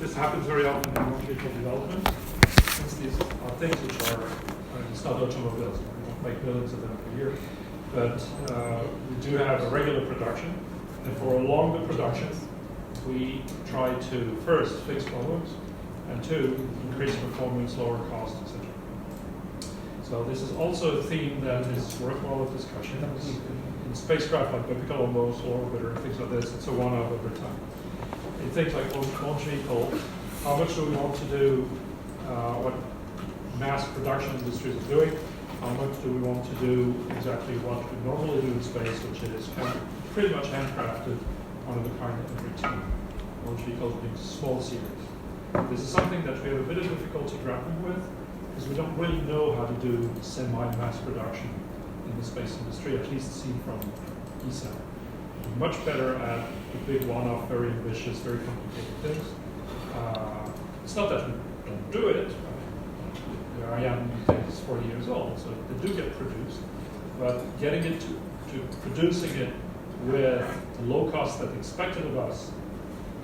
this happens very often in launch vehicle development. Since these are things which are, it's not automobiles, we don't make millions of them per year, but we do have a regular production, and for a longer production, we try to first fix problems, and two, increase performance, lower cost, etc. So this is also a theme that is worthwhile of discussion. In spacecraft like the Columbus or orbiter and things like this, it's a one-off over time. In things like launch vehicle, how much do we want to do what mass production industries are doing? How much do we want to do exactly what we normally do in space, which is pretty much handcrafted one of a kind every team. Launch vehicles being small series. This is something that we have a bit of difficulty grappling with, because we don't really know how to do semi-mass production in the space industry, at least seen from ESA. We're much better at the big one-off, very ambitious, very complicated things. It's not that we don't do it. The Ariane thing is 40 years old, so they do get produced. But getting it to producing it with the low cost that's expected of us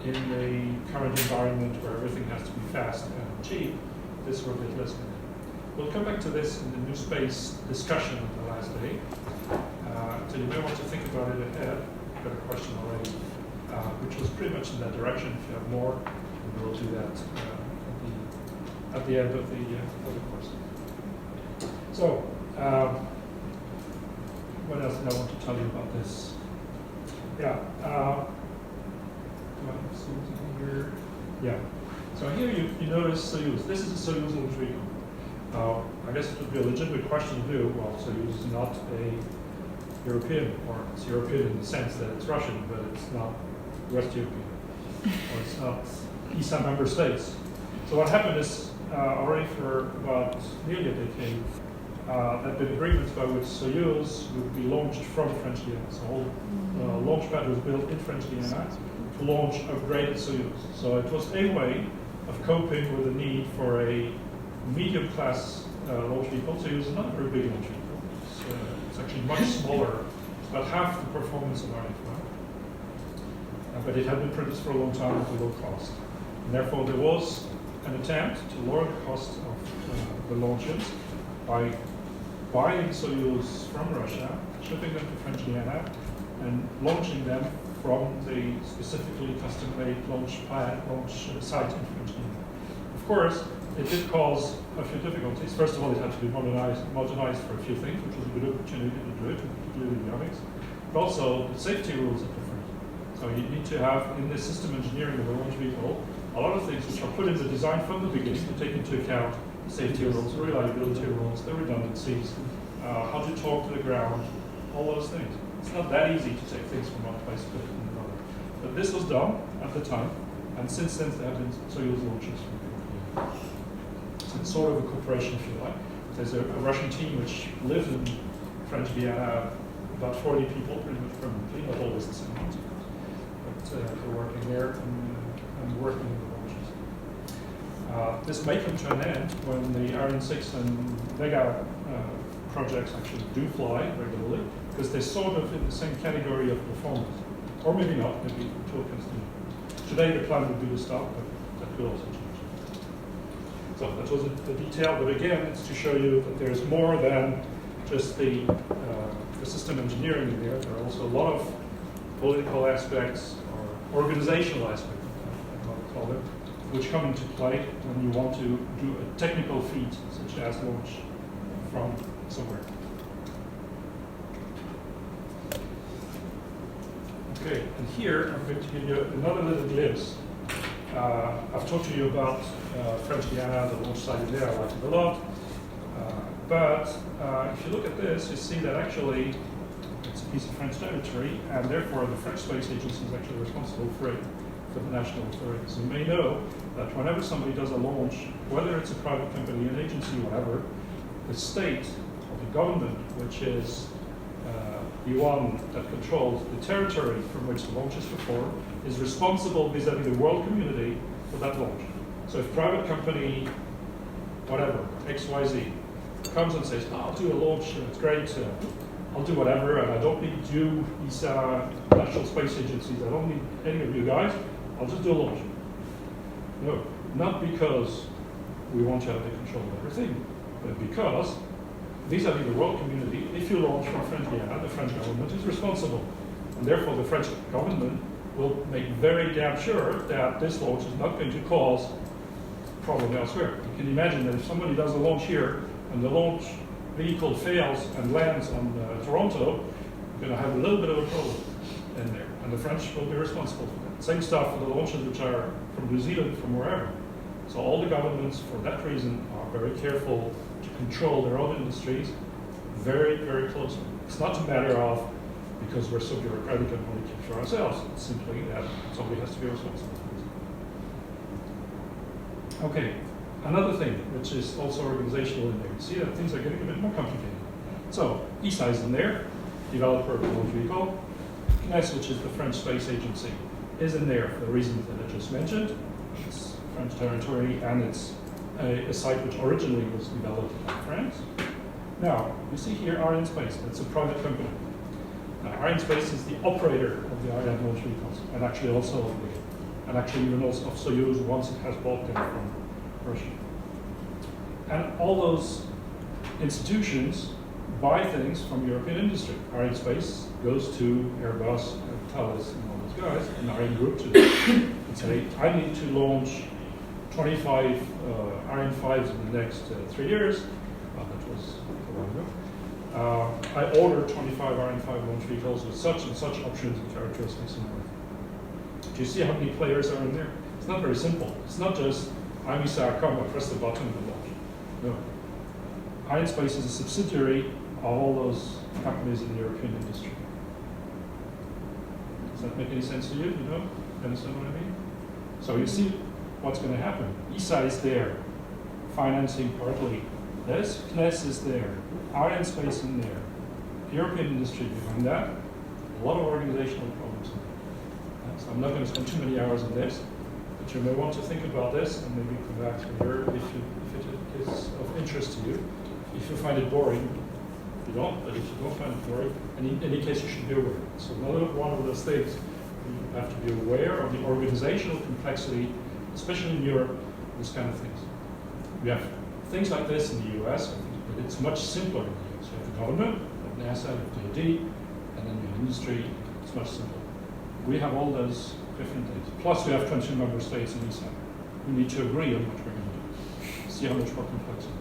in the current environment where everything has to be fast and cheap, this we're a bit less. We'll come back to this in the new space discussion on the last day. So you may want to think about it ahead. I've got a question already, which was pretty much in that direction. If you have more, we'll do that at the end of the course. So, what else did I want to tell you about this? Yeah. Do I have something here? Yeah. So here you notice Soyuz. This is a Soyuz launch vehicle. I guess it would be a legitimate question to do. Well, Soyuz is not a European, or it's European in the sense that it's Russian, but it's not West European, or it's not ESA member states. So what happened is, already for about nearly a decade, there had been agreements by which Soyuz would be launched from French Guiana. So whole launch pad was built in French Guiana to launch upgraded Soyuz. So it was a way of coping with the need for a medium-class launch vehicle. Soyuz is not a very big launch vehicle. It's actually much smaller. It's about half the performance of Ariane 5. But it had been produced for a long time at a low cost. And therefore, there was an attempt to lower the cost of the launches by buying Soyuz from Russia, shipping them to French Guiana, and launching them from the specifically custom-made launch site in French Guiana. Of course, it did cause a few difficulties. First of all, it had to be modernized for a few things, which was a good opportunity to do it, particularly avionics. But also, the safety rules are different. So you need to have, in the system engineering of a launch vehicle, a lot of things which are put in the design from the beginning to take into account the safety rules, the reliability rules, the redundancies, how to talk to the ground, all those things. It's not that easy to take things from one place and put it in another. But this was done at the time, and since then there have been Soyuz launches. So it's sort of a cooperation, if you like. There's a Russian team which lives in French Guiana, about 40 people, pretty much permanently, not always the same ones, but they're working there and working in the launches. This may come to an end when the Ariane 6 and Vega projects actually do fly regularly, because they're sort of in the same category of performance. Or maybe not, maybe it will continue. Today the plan would be to stop, but that could also change. So that was the detail, but again, it's to show you that there's more than just the system engineering in there. There are also a lot of political aspects or organizational aspects, I might call it, which come into play when you want to do a technical feat, such as launch from somewhere. Okay, and here I'm going to give you another little glimpse. I've talked to you about French Guiana, the launch site there. I like it a lot. But if you look at this, you see that actually it's a piece of French territory, and therefore the French Space Agency is actually responsible for it, for the national authorities. You may know that whenever somebody does a launch, whether it's a private company, an agency, whatever, the state or the government, which is the one that controls the territory from which the launch is performed, is responsible vis-a-vis the world community for that launch. So if private company, whatever, XYZ, comes and says, I'll do a launch, it's great, I'll do whatever, and I don't need you, ESA, National Space Agencies, I don't need any of you guys, I'll just do a launch. No, not because we want to have the control of everything, but because vis-à-vis the world community, if you launch from French Guiana, the French government is responsible. And therefore the French government will make very damn sure that this launch is not going to cause problem elsewhere. You can imagine that if somebody does a launch here and the launch vehicle fails and lands on Toronto, you're going to have a little bit of a problem in there. And the French will be responsible for that. Same stuff for the launches which are from New Zealand, from wherever. So all the governments, for that reason, are very careful to control their own industries very, very closely. It's not a matter of, because we're so bureaucratic and only keep for ourselves. It's simply that somebody has to be responsible for this. Okay, another thing, which is also organizational in there. You see that things are getting a bit more complicated. So, ESA is in there, developer of the launch vehicle. CNES, which is the French Space Agency, is in there for the reasons that I just mentioned. It's French territory, and it's a site which originally was developed by France. Now, you see here Arianespace, that's a private company. Now, Arianespace is the operator of the Ariane launch vehicles, and actually also even also of Soyuz once it has bought them from Russia. And all those institutions buy things from European industry. Arianespace goes to Airbus, Thales, and all those guys, and Ariane Group to them, and say, I need to launch 25 Ariane 5s in the next 3 years. Well, that was a while ago. I ordered 25 Ariane 5 launch vehicles with such and such options and characteristics and everything. Do you see how many players are in there? It's not very simple. It's not just, I'm ESA, come, I press the button and launch. No. Arianespace is a subsidiary of all those companies in the European industry. Does that make any sense to you? You know? You understand what I mean? So you see what's going to happen. ESA is there, financing partly this. CNES is there. Arianespace in there. European industry behind that. A lot of organizational problems in there. So I'm not going to spend too many hours on this, but you may want to think about this and maybe come back to here if it is of interest to you. If you find it boring, you don't, but if you don't find it boring, in any case you should be aware. So another one of those things, you have to be aware of the organizational complexity, especially in Europe, this kind of things. We have things like this in the US, but it's much simpler in the US. You have the government, you have NASA, you have DoD, and then you have industry. It's much simpler. We have all those different things. Plus we have 22 member states in ESA. We need to agree on what we're going to do. See how much more complex it is.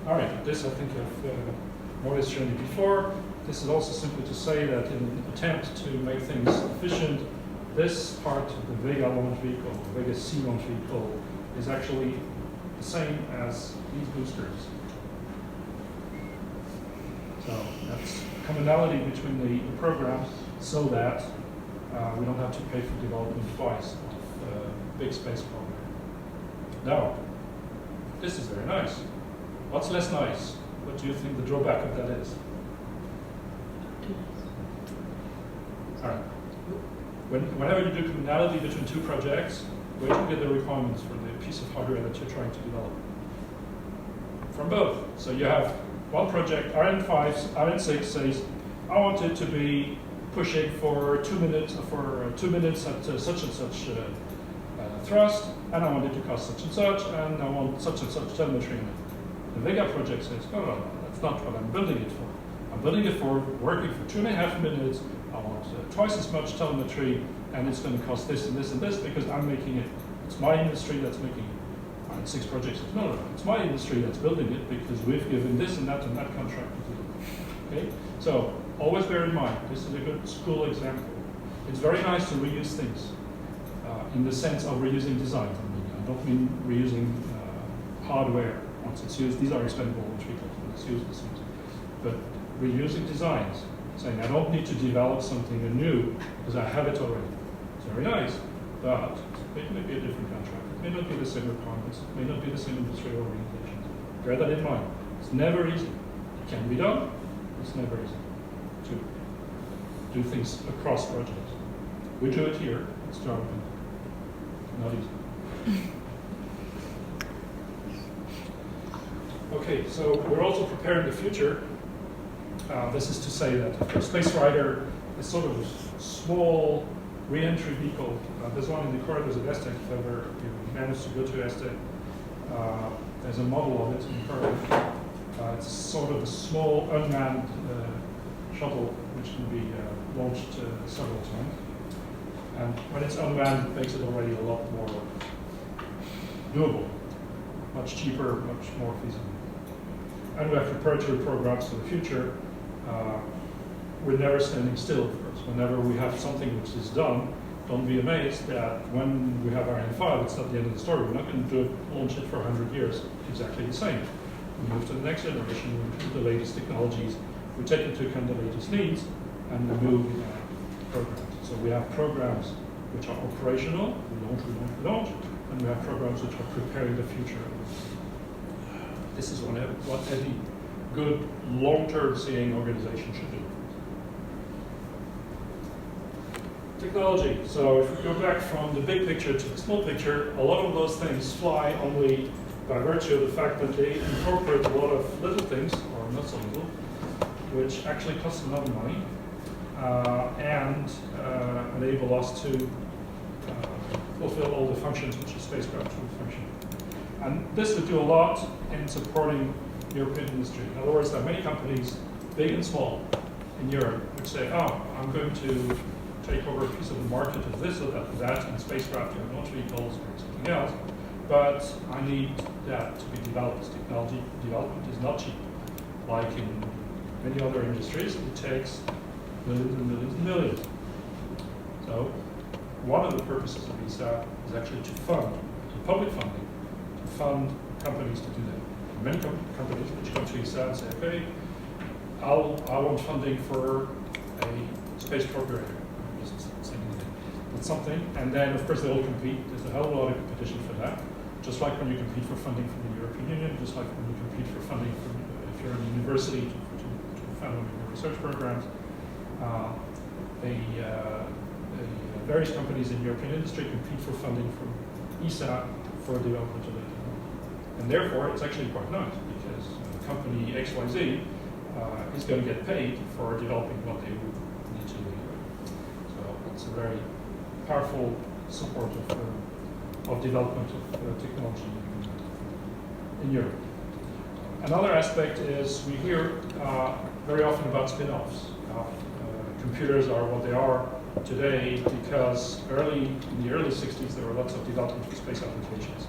All right, this I think I've more or less shown you before. This is also simply to say that in an attempt to make things efficient, this part of the Vega launch vehicle, the Vega C launch vehicle, is actually the same as these boosters. So that's commonality between the programs so that we don't have to pay for development twice of a big space program. Now, this is very nice. What's less nice? What do you think the drawback of that is? All right. Whenever you do commonality between two projects, where do you get the requirements for the piece of hardware that you're trying to develop? From both. So you have one project, Ariane 5, Ariane 6 says, I want it to be pushing for 2 minutes at such and such thrust, and I want it to cost such and such, and I want such and such telemetry in it. The Vega project says, no, that's not what I'm building it for. I'm building it for working for 2.5 minutes. I want twice as much telemetry, and it's going to cost this and this and this because I'm making it. It's my industry that's making it. Ariane 6 project says, no, it's my industry that's building it because we've given this and that contract to do it. Okay? So always bear in mind, this is a good school example. It's very nice to reuse things in the sense of reusing design. I don't mean reusing hardware. Once it's used, these are expendable launch vehicles when it's used as things. But reusing designs, saying I don't need to develop something anew because I have it already. It's very nice, but it may be a different contract. It may not be the same requirements. It may not be the same industrial organizations. Bear that in mind. It's never easy. It can be done. It's never easy to do things across projects. We do it here. It's Jargon. Not easy. Okay, so we're also preparing the future. This is to say that if the space rider a sort of small re-entry vehicle. There's one in the corridors of ESTEC, if ever you manage to go to ESTEC. There's a model of it in the corridor. It's sort of a small unmanned shuttle which can be launched several times. And when it's unmanned, it makes it already a lot more doable, much cheaper, much more feasible. And we have preparatory programs for the future. We're never standing still, of course. Whenever we have something which is done, don't be amazed that when we have Ariane 5, it's not the end of the story. We're not going to launch it for 100 years exactly the same. We move to the next generation, we move to the latest technologies, we take into account the latest needs, and we move programs. So we have programs which are operational, we launch, and we have programs which are preparing the future. This is what any good long-term seeing organization should do. Technology. So if we go back from the big picture to the small picture, a lot of those things fly only by virtue of the fact that they incorporate a lot of little things, or not so little, which actually cost a lot of money and enable us to fulfill all the functions which a spacecraft should function. And this would do a lot in supporting European industry. In other words, there are many companies, big and small, in Europe, which say, oh, I'm going to take over a piece of the market of this or that in spacecraft or launch vehicles or something else, but I need that to be developed. Technology development is not cheap. Like in many other industries, it takes millions and millions and millions. So one of the purposes of ESA is actually to fund, public funding, to fund companies to do that. Many companies which come to ESA and say, okay, I want funding for a space program. That's something, and then of course they all compete. There's a hell of a lot of competition for that. Just like when you compete for funding from the European Union, just like when you compete for funding from, if you're in a university to fund one of your research programs. The various companies in European industry compete for funding from ESA for development of the technology. And therefore, it's actually quite nice because company XYZ is going to get paid for developing what they would need to do. So it's a very powerful support of development of technology in Europe. Another aspect is we hear very often about spin-offs. Computers are what they are today because in the early 60s there were lots of development for space applications.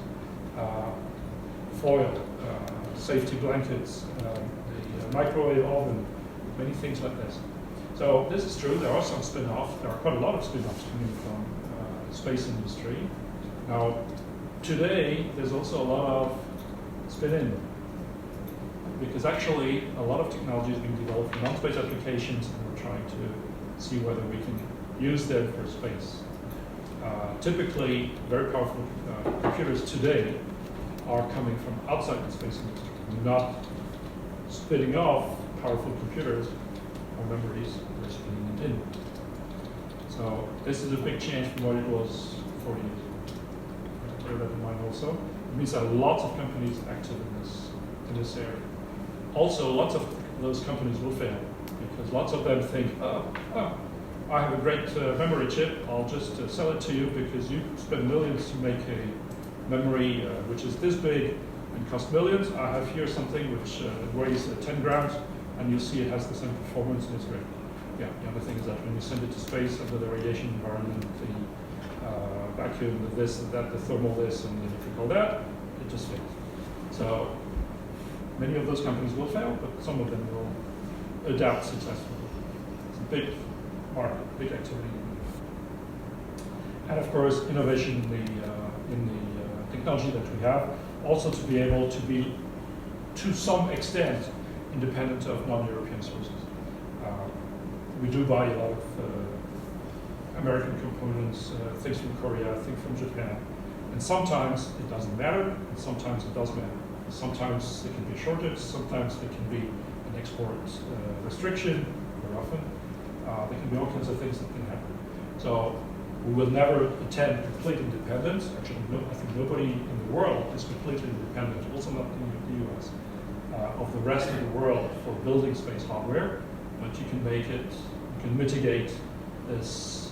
Foil, safety blankets, the microwave oven, many things like this. So this is true, there are some spin-offs, there are quite a lot of spin-offs coming from the space industry. Now, today, there's also a lot of spin-in, because actually a lot of technology is being developed for non-space applications, and we're trying to see whether we can use them for space. Typically, very powerful computers today are coming from outside the space industry, not spinning off powerful computers or memories, we're spinning them in. So this is a big change from what it was 40 years ago. Bear that in mind also. It means there are lots of companies active in this area. Also, lots of those companies will fail because lots of them think, I have a great memory chip, I'll just sell it to you because you spend millions to make a memory which is this big and costs millions. I have here something which weighs 10 grams and you'll see it has the same performance and it's great. Yeah, the other thing is that when you send it to space under the radiation environment, the vacuum, the this and that, the thermal this and the electrical that, it just fails. So many of those companies will fail, but some of them will adapt successfully. It's a big market, big activity. And of course, innovation in the technology that we have, also to be able to be, to some extent, independent of non-European sources. We do buy a lot of American components, things from Korea, things from Japan. And sometimes it doesn't matter, and sometimes it does matter. Sometimes there can be a shortage, sometimes there can be an export restriction, very often. There can be all kinds of things that can happen. So we will never attain complete independence. Actually, I think nobody in the world is completely independent, also not in the US, of the rest of the world for building space hardware. But you can make it, you can mitigate this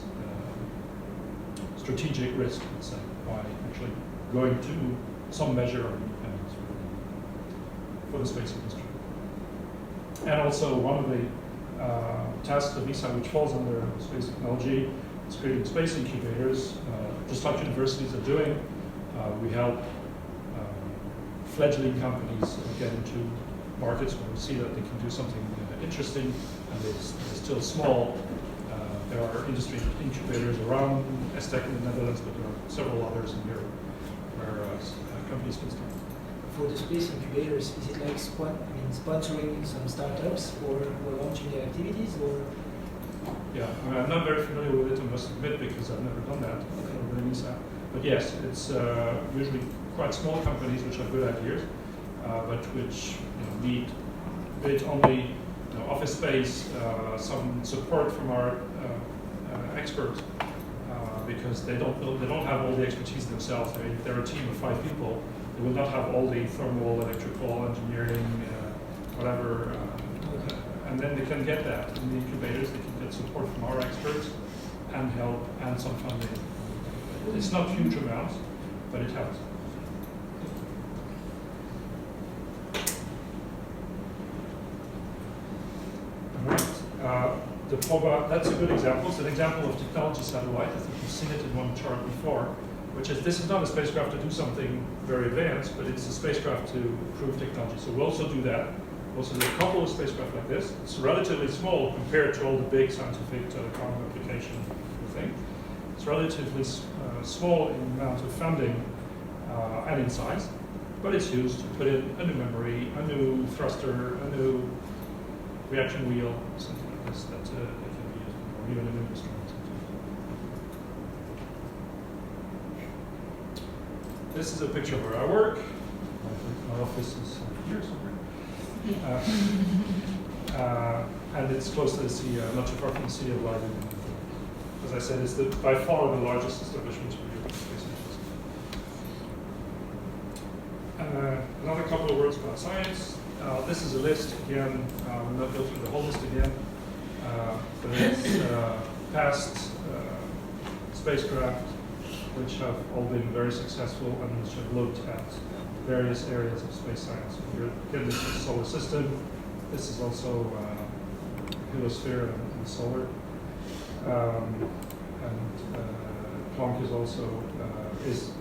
strategic risk, let's say, by actually going to some measure of independence for the space industry. And also one of the tasks of ESA, which falls under space technology, is creating space incubators, just like universities are doing. We help fledgling companies get into markets where we see that they can do something interesting, and they're still small. There are industry incubators around ESTEC in the Netherlands, but there are several others in Europe where companies can start. For the space incubators, is it like sponsoring some startups or launching their activities, or? Yeah, I'm not very familiar with it, I must admit, because I've never done that. Okay. But yes, it's usually quite small companies which have good ideas, but which need a bit only office space, some support from our experts, because they don't have all the expertise themselves. They're a team of 5 people. They will not have all the thermal, electrical, engineering, whatever, and then they can get that in the incubators. They can get support from our experts and help and some funding. It's not huge amounts, but it helps. The POBA, that's a good example. It's an example of technology satellite. I think you've seen it in one chart before, which is this is not a spacecraft to do something very advanced, but it's a spacecraft to improve technology. So we'll also do that. We'll also do a couple of spacecraft like this. It's relatively small compared to all the big scientific telecom application thing. It's relatively small in amount of funding and in size, but it's used to put in a new memory, a new thruster, a new reaction wheel, something like this that can be used, or even a new instrument. This is a picture of where I work. My office is here somewhere. And it's close to the sea, not too far from the City of Leiden. As I said, it's by far the largest establishment for European space missions. Another couple of words about science. This is a list, again, we'll not go through the whole list again, but it's past spacecraft which have all been very successful and which have looked at various areas of space science. Here, again, this is the solar system. This is also heliosphere and solar. Planck is also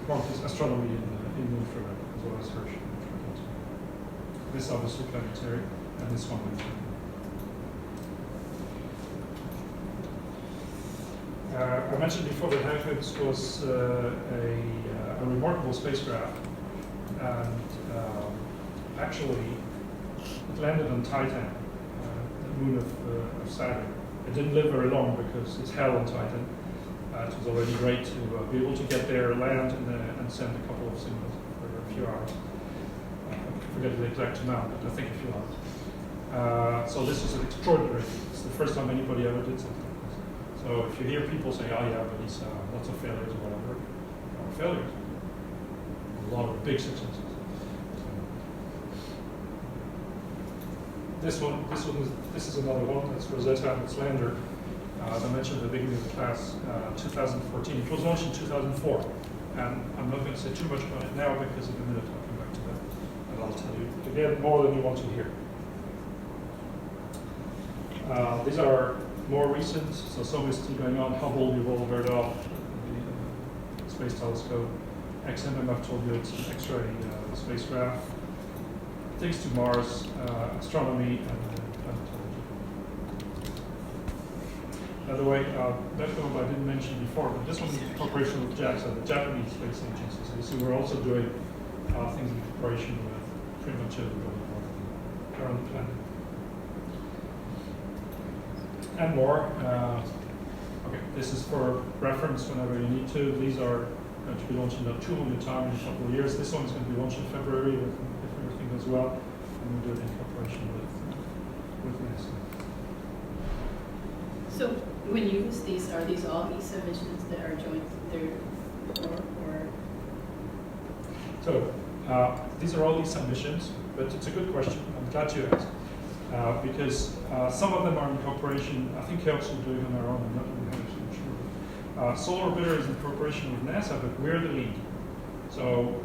Planck is astronomy in the infrared as well as Herschel. This obviously planetary, and this one I mentioned before that Huygens was a remarkable spacecraft, and actually it landed on Titan, the moon of Saturn. It didn't live very long because it's hell on Titan. It was already great to be able to get there, land, and send a couple of signals for a few hours. I forget the exact amount, but I think a few hours. So this is an extraordinary thing. It's the first time anybody ever did something like this. So if you hear people say, oh yeah, but he's lots of failures or whatever, there are failures. A lot of big successes. This is another one. That's Rosetta and its lander. As I mentioned at the beginning of the class, 2014. It was launched in 2004, and I'm not going to say too much about it now because in a minute I'll come back to that, and I'll tell you again more than you want to hear. These are more recent, so some is still going on. Hubble, you've all heard of, the Space Telescope. XMM, I've told you, it's an X-ray spacecraft. Things to Mars, astronomy, and planetology. By the way, that one I didn't mention before, but this one is in cooperation with JAXA, the Japanese Space Agency. So we're also doing things in cooperation with pretty much everybody around the planet. And more. Okay, this is for reference whenever you need to. These are going to be launched in about 200 times in a couple of years. This one is going to be launched in February if everything goes well, and we'll do it in cooperation with NASA. So when you use these, are these all ESA missions that are joined there, or? So these are all ESA missions, but it's a good question. I'm glad you asked. because some of them are in cooperation. I think Kelps will do it on their own. I'm not really 100% sure. Solar Orbiter is in cooperation with NASA, but we're the lead. So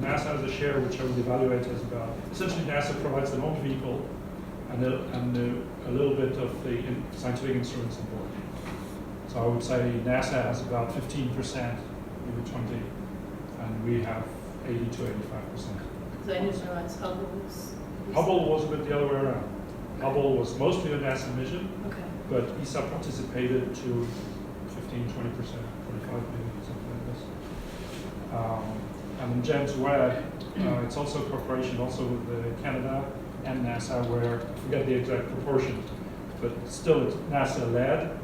NASA has a share which I would evaluate as about, essentially NASA provides the launch vehicle and a little bit of the scientific instruments on board. So I would say NASA has about 15%, maybe 20, and we have 80 to 85%. Because I didn't realize Hubble was. Hubble was a bit the other way around. Hubble was mostly a NASA mission, Okay. but ESA participated to 15, 20%, 25 maybe, something like this. And in James Webb, it's also a cooperation also with Canada and NASA, where I forget the exact proportion, but still it's NASA-led,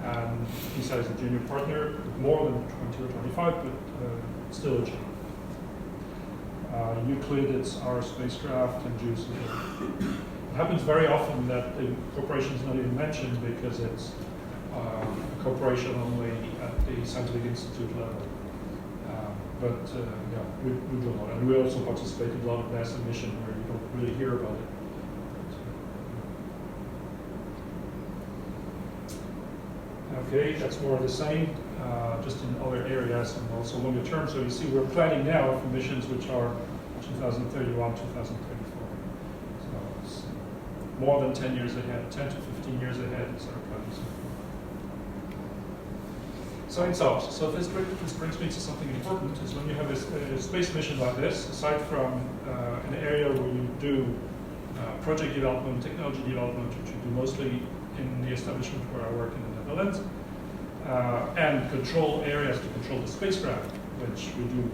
and ESA is a junior partner, with more than 20 or 25, but still a junior. Euclid, it's our spacecraft, and JUICE. It happens very often that the corporation is not even mentioned because it's a corporation only at the scientific institute level. Yeah, we do a lot. And we also participate in a lot of NASA mission where you don't really hear about it. Okay, that's more of the same, just in other areas and also longer term. So you see we're planning now for missions which are 2031, 2034. So it's more than 10 years ahead, 10 to 15 years ahead is our planning. Science ops. So this brings me to something important, is when you have a space mission like this, aside from an area where you do project development, technology development, which you do mostly in the establishment where I work in the Netherlands, and control areas to control the spacecraft, which we do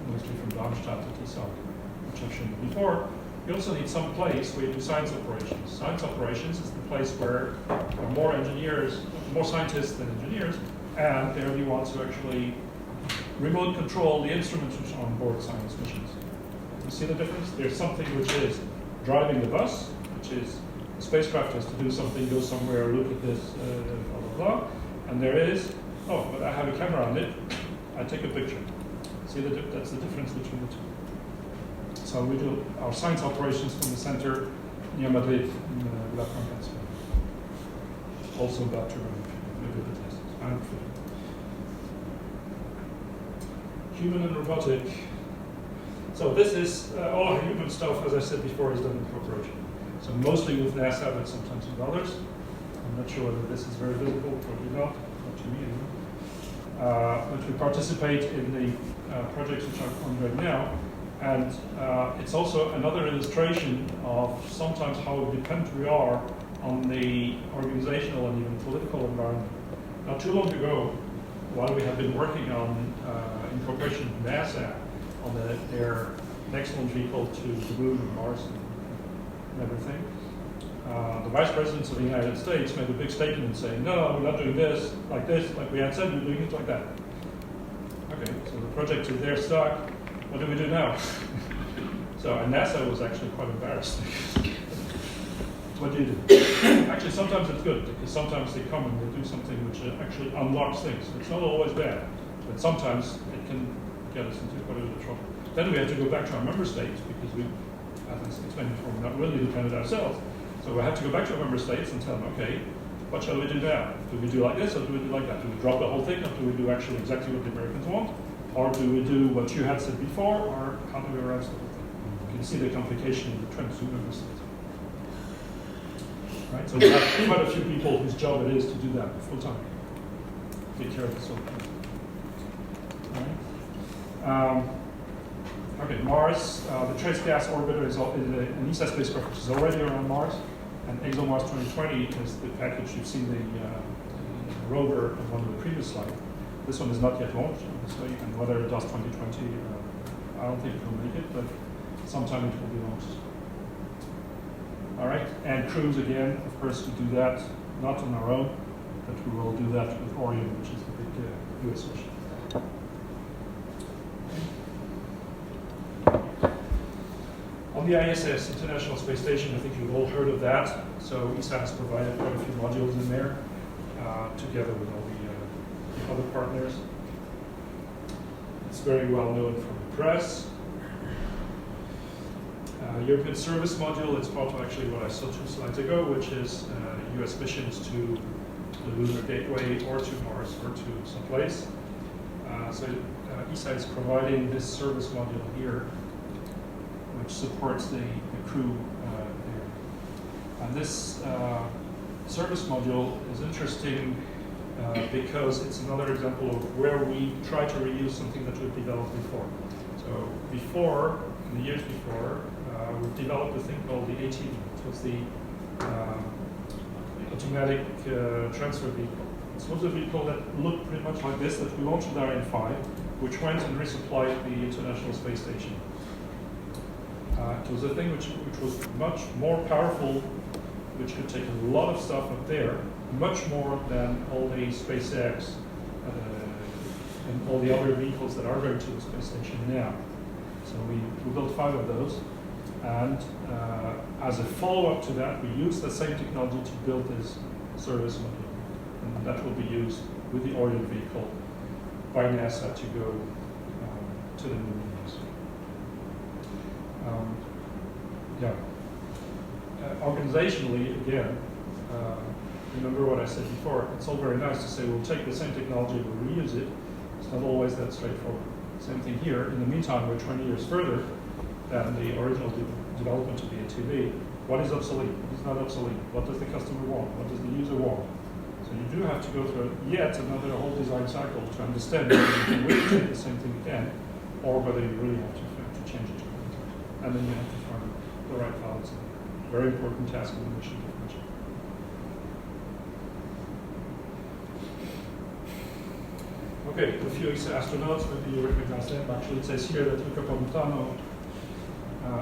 mostly from Darmstadt to ESA, which I've shown you before. You also need some place where you do science operations. Science operations is the place where there are more engineers, more scientists than engineers, and they're the ones who actually remote control the instruments which are on board science missions. You see the difference? There's something which is driving the bus, which is the spacecraft has to do something, go somewhere, look at this, blah, blah, blah. And there is, oh, but I have a camera on it, I take a picture. See, that's the difference between the two. So we do our science operations from the center near Madrid in La Conquista. Also about 200 people, maybe a bit less. 150. Human and robotic. So this is all our human stuff, as I said before, is done in cooperation. So mostly with NASA, but sometimes with others. I'm not sure whether this is very visible, probably not to me anyway. But we participate in the projects which are on right now. And it's also another illustration of sometimes how dependent we are on the organizational and even political environment. Not too long ago, while we had been working on, in cooperation with NASA, on their next launch vehicle to the moon and Mars and everything, the vice presidents of the United States made a big statement saying, no, we're not doing this, like we had said, we're doing it like that. Okay, so the project is there stuck. What do we do now? So, and NASA was actually quite embarrassed. What do you do? Actually, sometimes it's good, because sometimes they come and they do something which actually unlocks things. It's not always bad, but sometimes it can get us into quite a bit of trouble. Then we have to go back to our member states, because we, as I explained before, we're not really dependent ourselves. So we have to go back to our member states and tell them, okay, what shall we do now? Do we do like this, or do we do like that? Do we drop the whole thing, or do we do actually exactly what the Americans want? Or do we do what you had said before, or how do we arrange the whole thing? You can see the complication in the 22 member states. Right? So we have quite a few people whose job it is to do that full time. Take care of this whole thing. Right? Okay, Mars, the Trace Gas Orbiter is an ESA spacecraft which is already around Mars, and ExoMars 2020 is the package. You've seen the rover on one of the previous slides. This one is not yet launched, obviously, and whether it does 2020, I don't think it will make it, but sometime it will be launched. All right, and Cruise again, of course, to do that, not on our own, but we will do that with Orion, which is the big US mission. On the ISS, International Space Station, I think you've all heard of that. So ESA has provided quite a few modules in there, together with all the other partners. It's very well known from the press. European service module, it's part of actually what I saw 2 slides ago, which is US missions to the Lunar Gateway or to Mars or to someplace. So ESA is providing this service module here, which supports the crew there. And this service module is interesting because it's another example of where we try to reuse something that we've developed before. So before, in the years before, we've developed a thing called the ATV. It was the automatic transfer vehicle. It was a vehicle that looked pretty much like this, that we launched with Ariane 5, which went and resupplied the International Space Station. It was a thing which was much more powerful, which could take a lot of stuff up there, much more than all the SpaceX and all the other vehicles that are going to the space station now. So we built 5 of those, and as a follow-up to that, we used the same technology to build this service module, and that will be used with the Orion vehicle by NASA to go to the moon. Organizationally, again, remember what I said before, it's all very nice to say we'll take the same technology, we'll reuse it. It's not always that straightforward. Same thing here. In the meantime, we're 20 years further than the original development of the ATV. What is obsolete? What is not obsolete? What does the customer want? What does the user want? So you do have to go through yet another whole design cycle to understand whether you can really take the same thing again, or whether you really have to change it. And then you have to find the right balance. Very important task in the mission definition. Okay, a few astronauts, maybe you recognize them. Actually, it says here that Luca Pomitano,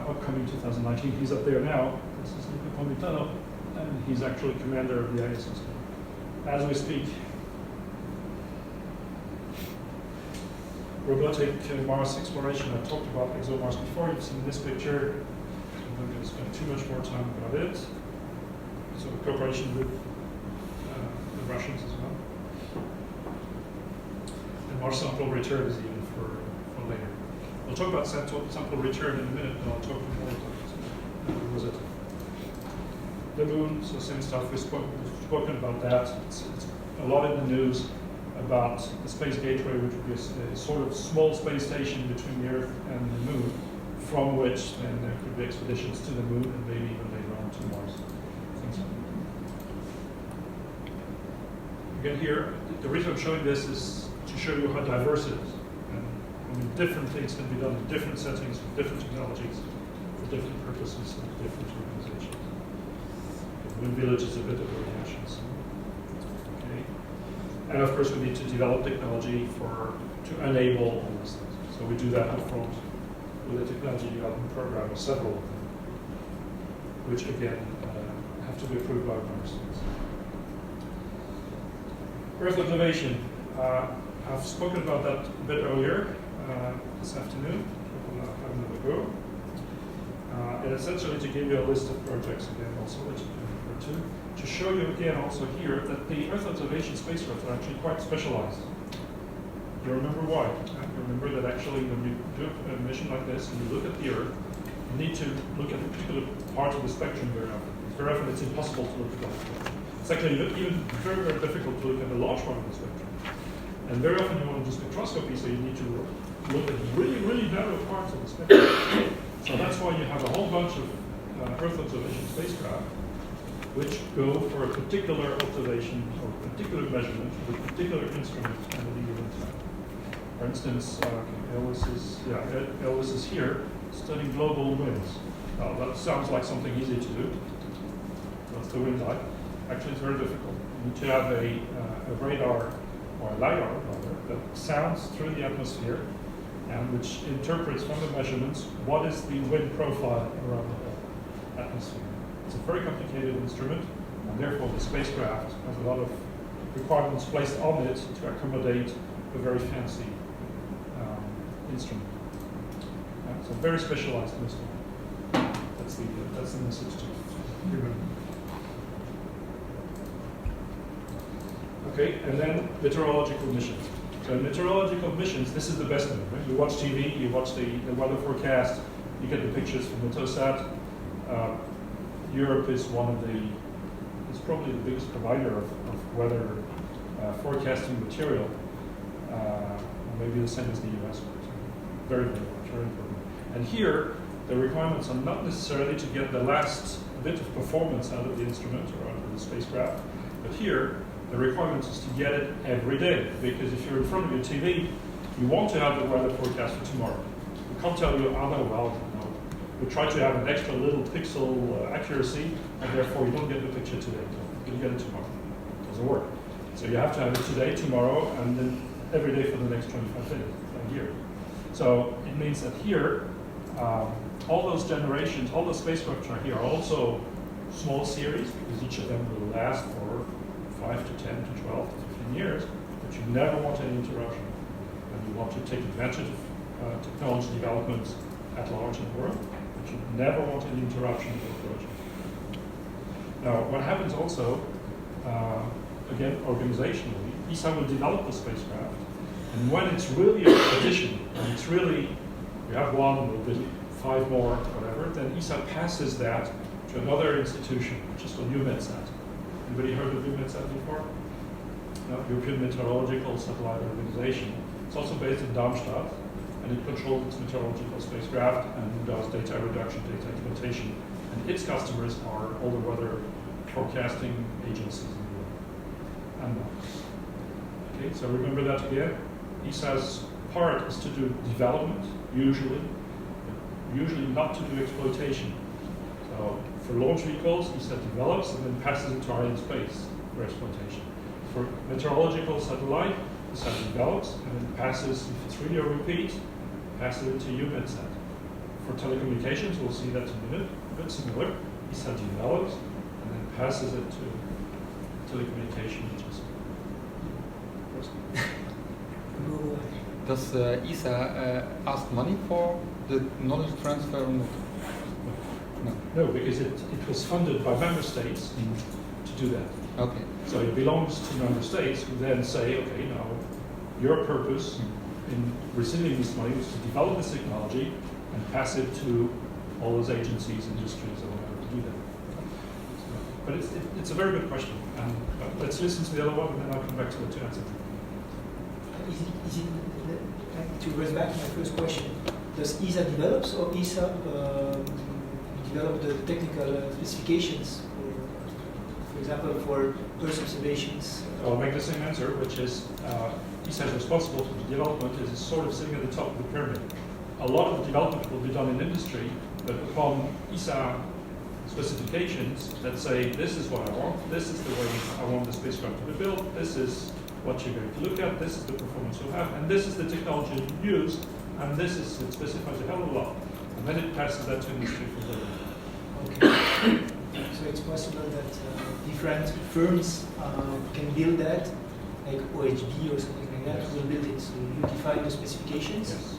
upcoming 2019, he's up there now. This is Luca Pomitano, and he's actually commander of the ISS as we speak. Robotic Mars exploration. I talked about ExoMars before. You've seen this picture. I'm not going to spend too much more time about it. So the cooperation with the Russians as well. And Mars sample return is even for later. We'll talk about sample return in a minute, and I'll talk more about was it. The moon, so same stuff. We've spoken about that. It's a lot in the news about the Space Gateway, which would be a sort of small space station between the Earth and the moon, from which then there could be expeditions to the moon and maybe even later on to Mars. Things like that. Again here, the reason I'm showing this is to show you how diverse it is. And different things can be done in different settings, with different technologies, for different purposes, and different organizations. The Moon Village is a bit of a reaction. Okay. And of course, we need to develop technology to enable all these things. So we do that upfront with a technology development program of several of them, which again have to be approved by member states. Earth observation. I've spoken about that a bit earlier this afternoon, a half an hour ago. And essentially to give you a list of projects again, also that you can refer to show you again also here that the Earth observation spacecraft are actually quite specialized. You remember why? You remember that actually when you do a mission like this and you look at the Earth, you need to look at a particular part of the spectrum very often. Very often it's impossible to look at the whole spectrum. It's actually even very, very difficult to look at the large part of the spectrum. And very often you want to do spectroscopy, so you need to look at really, really narrow parts of the spectrum. So that's why you have a whole bunch of Earth observation spacecraft which go for a particular observation or a particular measurement with a particular instrument at any given time. For instance, Elvis is here studying global winds. Now that sounds like something easy to do. What's the wind like? Actually, it's very difficult. You need to have a radar, or a LiDAR rather, that sounds through the atmosphere and which interprets from the measurements what is the wind profile around the whole atmosphere. It's a very complicated instrument, and therefore the spacecraft has a lot of requirements placed on it to accommodate a very fancy instrument. It's a very specialized instrument. That's the message to remember. Okay, and then meteorological missions. So in meteorological missions, this is the best thing, right? You watch TV, you watch the weather forecast, You get the pictures from Intelsat. Europe is is probably the biggest provider of weather forecasting material. Maybe the same as the US, but very, very much, very important. And here, the requirements are not necessarily to get the last bit of performance out of the instrument or out of the spacecraft, but here, the requirement is to get it every day, because if you're in front of your TV, you want to have the weather forecast for tomorrow. We can't tell you, oh no, well, no. We try to have an extra little pixel accuracy, and therefore you don't get the picture today, you get it tomorrow. It doesn't work. So you have to have it today, tomorrow, and then every day for the next 25 days, a year. So it means that here, all those generations, all the spacecraft are here are also small series, because each of them will last for 5 to 10 to 12 to 15 years, but you never want any interruption. And you want to take advantage of technology developments at large in the world, but you never want any interruption of the project. Now, what happens also, again, organizationally, ESA will develop the spacecraft, and when it's really a competition, and it's really, you have one, we'll build 5 more, whatever, then ESA passes that to another institution, which is called EUMETSAT. Anybody heard of EUMETSAT before? No? European Meteorological Satellite Organization. It's also based in Darmstadt, and it controls its meteorological spacecraft and does data reduction, data exploitation. And its customers are all the weather forecasting agencies in the world. And okay, so remember that again. ESA's part is to do development, usually not to do exploitation. So for launch vehicles, ESA develops and then passes it to Ariane space for exploitation. For meteorological satellite, ESA develops and then passes, if it's really a repeat, passes it to EUMETSAT. For telecommunications, we'll see that in a minute, a bit similar. ESA develops and then passes it to telecommunication agency. Does ESA ask money for the knowledge transfer or not? No, because it was funded by member states to do that. Okay. So it belongs to member states who then say, okay, now your purpose in receiving this money was to develop this technology and pass it to all those agencies, industries, or whatever to do that. But it's a very good question. And let's listen to the other one, and then I'll come back to it to answer. To go back to my first question, does ESA develops or ESA develop the technical specifications, for example, for Earth observations? I'll make the same answer, which is ESA is responsible for the development, is sort of sitting at the top of the pyramid. A lot of the development will be done in industry, but upon ESA specifications that say, this is what I want, this is the way I want the spacecraft to be built, this is what you're going to look at, this is the performance you'll have, and this is the technology you use, and this is, it specifies a hell of a lot. And then it passes that to industry for building. Okay. So it's possible that different firms can build that, like OHB or something like that, Yes. will build it. So you define the specifications Yes.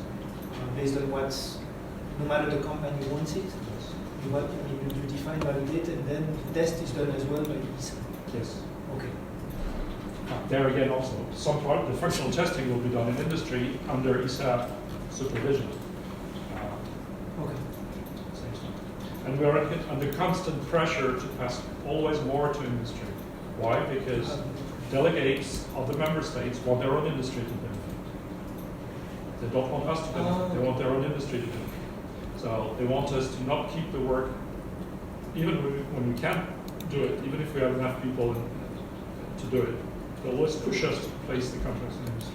based on what's, no matter the company wants it, Yes. you define, validate, and then the test is done as well by ESA. Yes. Okay. There again also, some part of the functional testing will be done in industry under ESA supervision. Okay. Same stuff. And we are under constant pressure to pass always more to industry. Why? Because delegates of the member states want their own industry to benefit. They don't want us to benefit, they want their own industry to benefit. So they want us to not keep the work, even when we can't do it, even if we have enough people to do it. They'll always push us to place the contracts in industry.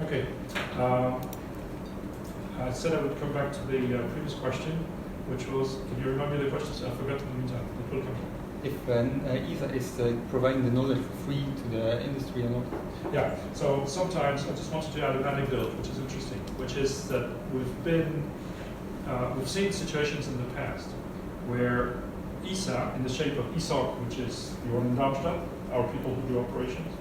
Okay. I said I would come back to the previous question, which was, can you remind me the questions? I forgot in the meantime. It will come. If ESA is providing the knowledge for free to the industry or not? Yeah, so sometimes I just wanted to add an anecdote, which is interesting, which is that we've seen situations in the past where ESA, in the shape of ESOC, which is the one in Darmstadt, our people who do operations,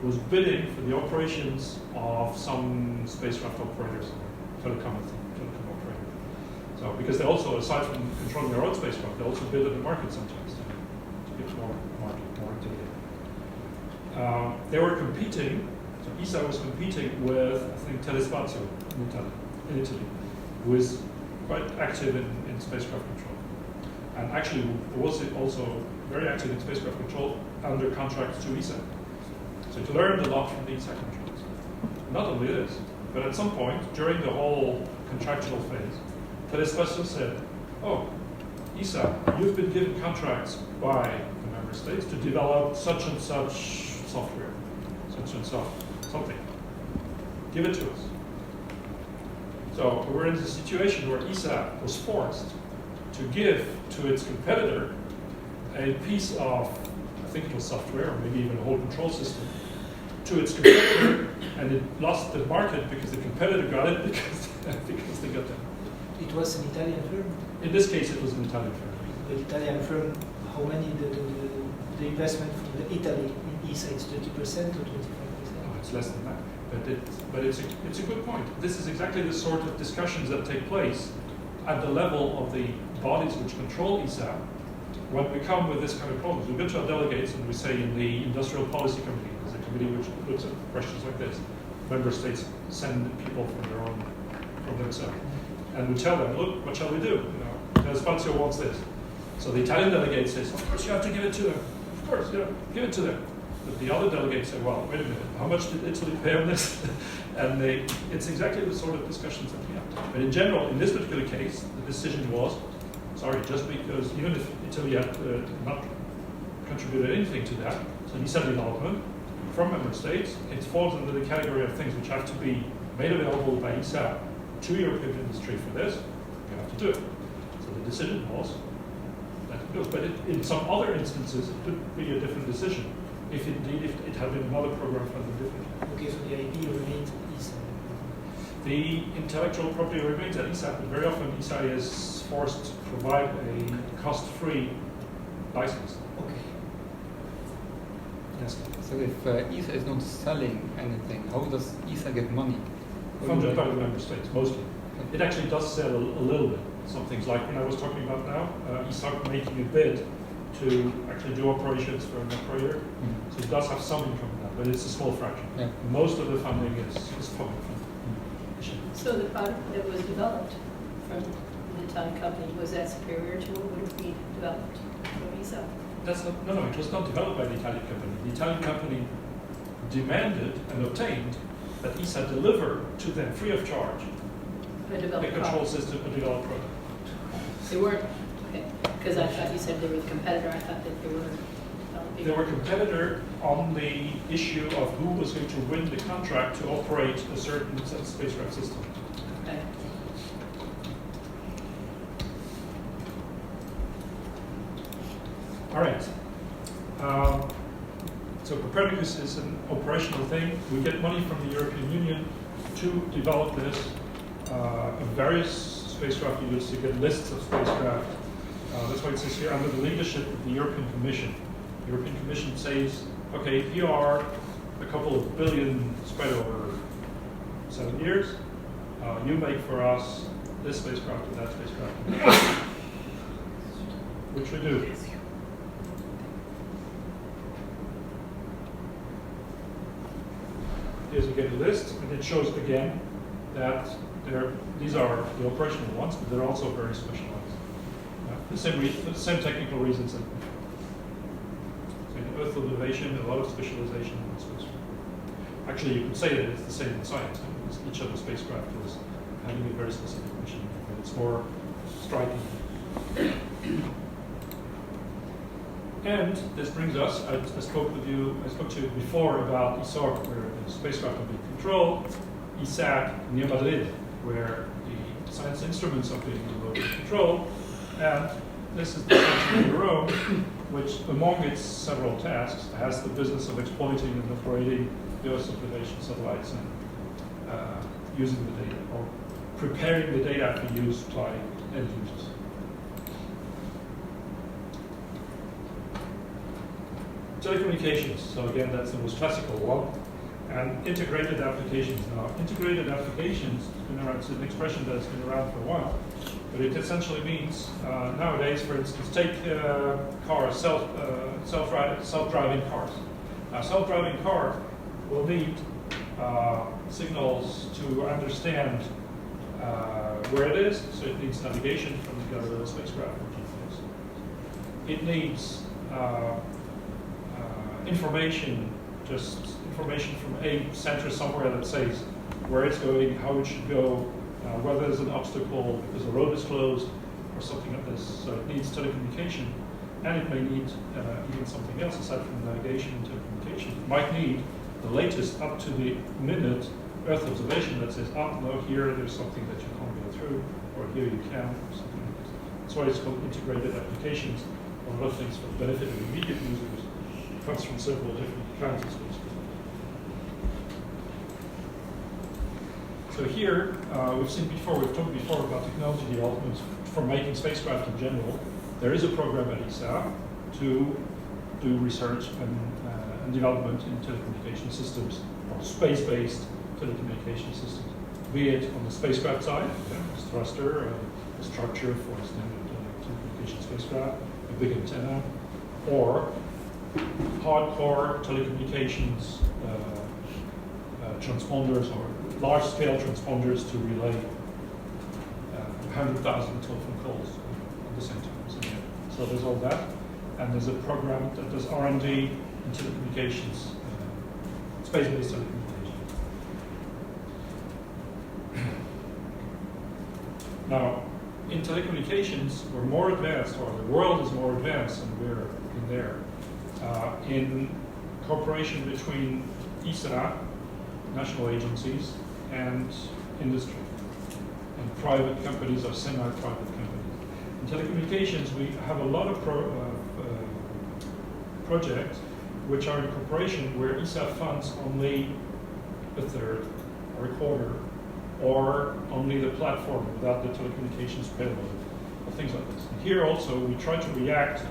was bidding for the operations of some spacecraft operators, telecom operator. So, because they also, aside from controlling their own spacecraft, they also bid on the market sometimes to get more market. They were competing, so ESA was competing with, I think, Telespazio in Italy, who is quite active in spacecraft control. And actually was also very active in spacecraft control under contracts to ESA. So it learned a lot from the ESA contracts. Not only this, but at some point during the whole contractual phase, Telespazio said, oh, ESA, you've been given contracts by the member states to develop such and such software, such and something. Give it to us. So we're in a situation where ESA was forced to give to its competitor a piece of, I think it was software, or maybe even a whole control system, to its competitor, and it lost the market because the competitor got it because they got that. It was an Italian firm. In this case, it was an Italian firm. The Italian firm, how many the investment from the Italy in ESA is 30% or 25%? Oh, it's less than that. But it's a good point. This is exactly the sort of discussions that take place at the level of the bodies which control ESA. When we come with this kind of problems, we go to our delegates and we say in the Industrial Policy Committee, there's a committee which looks at questions like this. Member states send people from themselves. And we tell them, look, what shall we do? Spazio wants this. So the Italian delegate says, of course you have to give it to them. Of course, yeah, give it to them. But the other delegates say, well, wait a minute, how much did Italy pay on this? And it's exactly the sort of discussions that we have. But in general, in this particular case, the decision was, sorry, just because even if Italy had not contributed anything to that, so ESA development from member states, it falls under the category of things which have to be made available by ESA to European industry for this, you have to do it. So the decision was that it goes. But in some other instances, it could be a different decision. If indeed it had been another program funded differently. Okay, so the IP remains ESA. The intellectual property remains at ESA, but very often ESA is forced to provide a cost-free license. Okay. Yes. So if ESA is not selling anything, how does ESA get money? Funded by the member states, mostly. It actually does sell a little bit. Some things like when I was talking about now, ESA making a bid to actually do operations for an operator. Mm. So it does have some income from that, but it's a small fraction. Yeah. Most of the funding is public funding. So the product that was developed from the Italian company, was that superior to what would have been developed from ESA? That's not, no, it was not developed by the Italian company. The Italian company demanded and obtained that ESA deliver to them free of charge A the developed control product. system, a developed product. They weren't, okay, because I thought you said they were the competitor, I thought that they were. They were competitor on the issue of who was going to win the contract to operate a certain spacecraft system. Okay. All right. So Copernicus is an operational thing. We get money from the European Union to develop this. In various spacecraft you get lists of spacecraft. That's why it says here under the leadership of the European Commission. The European Commission says, okay, here are a couple of billion spread over 7 years. You make for us this spacecraft and that spacecraft, which we do. Here's again a list, and it shows again that these are the operational ones, but they're also very specialized. For the same technical reasons. So in Earth observation, a lot of specialization in space. Actually, you could say that it's the same in science. Each of the spacecraft is having a very specific mission, but it's more striking. And this brings us, I spoke to you before about ISOC, where the spacecraft will be controlled, ISAC near Madrid, where the science instruments are being remotely controlled, and this is the station in Rome, which among its several tasks has the business of exploiting and operating the Earth observation satellites and using the data, or preparing the data for use by end users. Telecommunications, so again, that's the most classical one. And integrated applications. Now, integrated applications has been around, it's an expression that's been around for a while, but it essentially means nowadays, for instance, take cars, self-driving cars. A self-driving car will need signals to understand where it is, so it needs navigation from the Galileo spacecraft or GPS. It needs information from a center somewhere that says where it's going, how it should go, whether there's an obstacle because the road is closed, or something like this. So it needs telecommunication, and it may need even something else aside from navigation and telecommunication. It might need the latest up to the minute Earth observation that says, oh, no, here there's something that you can't go through, or here you can, or something like this. That's why it's called integrated applications. A lot of things for the benefit of immediate users comes from several different kinds of space. So here, we've talked before about technology developments for making spacecraft in general. There is a program at ESA to do research and development in telecommunication systems, or space-based telecommunication systems, be it on the spacecraft side, a thruster, a structure for a standard telecommunication spacecraft, a big antenna, or hardcore telecommunications transponders or large-scale transponders to relay 100,000 telephone calls at the same time. So there's all that, and there's a program that does R&D in telecommunications, space-based telecommunications. Now, in telecommunications, we're more advanced, or the world is more advanced than we're in there. In cooperation between ESA, national agencies, and industry, and private companies or semi-private companies. In telecommunications, we have a lot of projects which are in cooperation where ESA funds only a third or a quarter, or only the platform without the telecommunications payload, or things like this. And here also, we try to react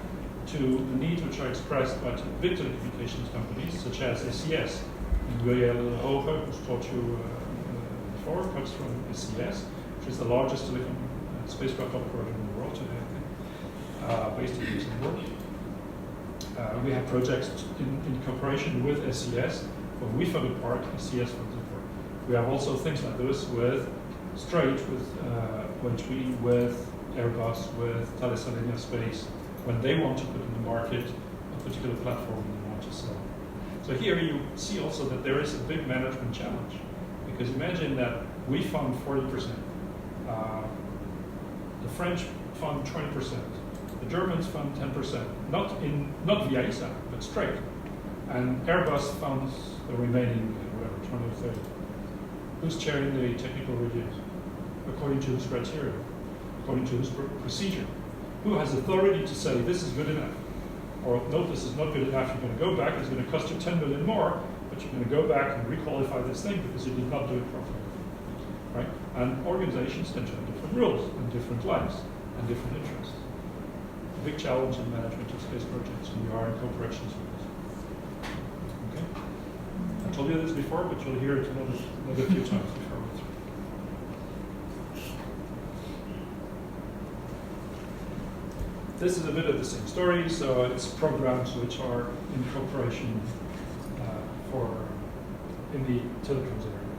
to the needs which are expressed by big telecommunications companies, such as SES. Muriel Hoge, who's taught you before, comes from SES, which is the largest spacecraft operator in the world today, I think, based in Luxembourg. We have projects in cooperation with SES. When we fund a part, SES funds a part. We have also things like this with Straight, with OHB, with Airbus, with Thales Alenia Space, when they want to put in the market a particular platform they want to sell. So here you see also that there is a big management challenge, because imagine that we fund 40%, the French fund 20%, the Germans fund 10%, not via ESA, but straight, and Airbus funds the remaining, 20 or 30. Who's chairing the technical reviews? According to whose criteria? According to whose procedure? Who has authority to say this is good enough? Or no, this is not good enough, you're going to go back, it's going to cost you 10 million more, but you're going to go back and requalify this thing because you did not do it properly, right? And organizations tend to have different rules and different lives and different interests. A big challenge in management of space projects, and you are in cooperations with this. Okay? I told you this before, but you'll hear it another few times before we're through. This is a bit of the same story, so it's programs which are in cooperation in the telecoms area.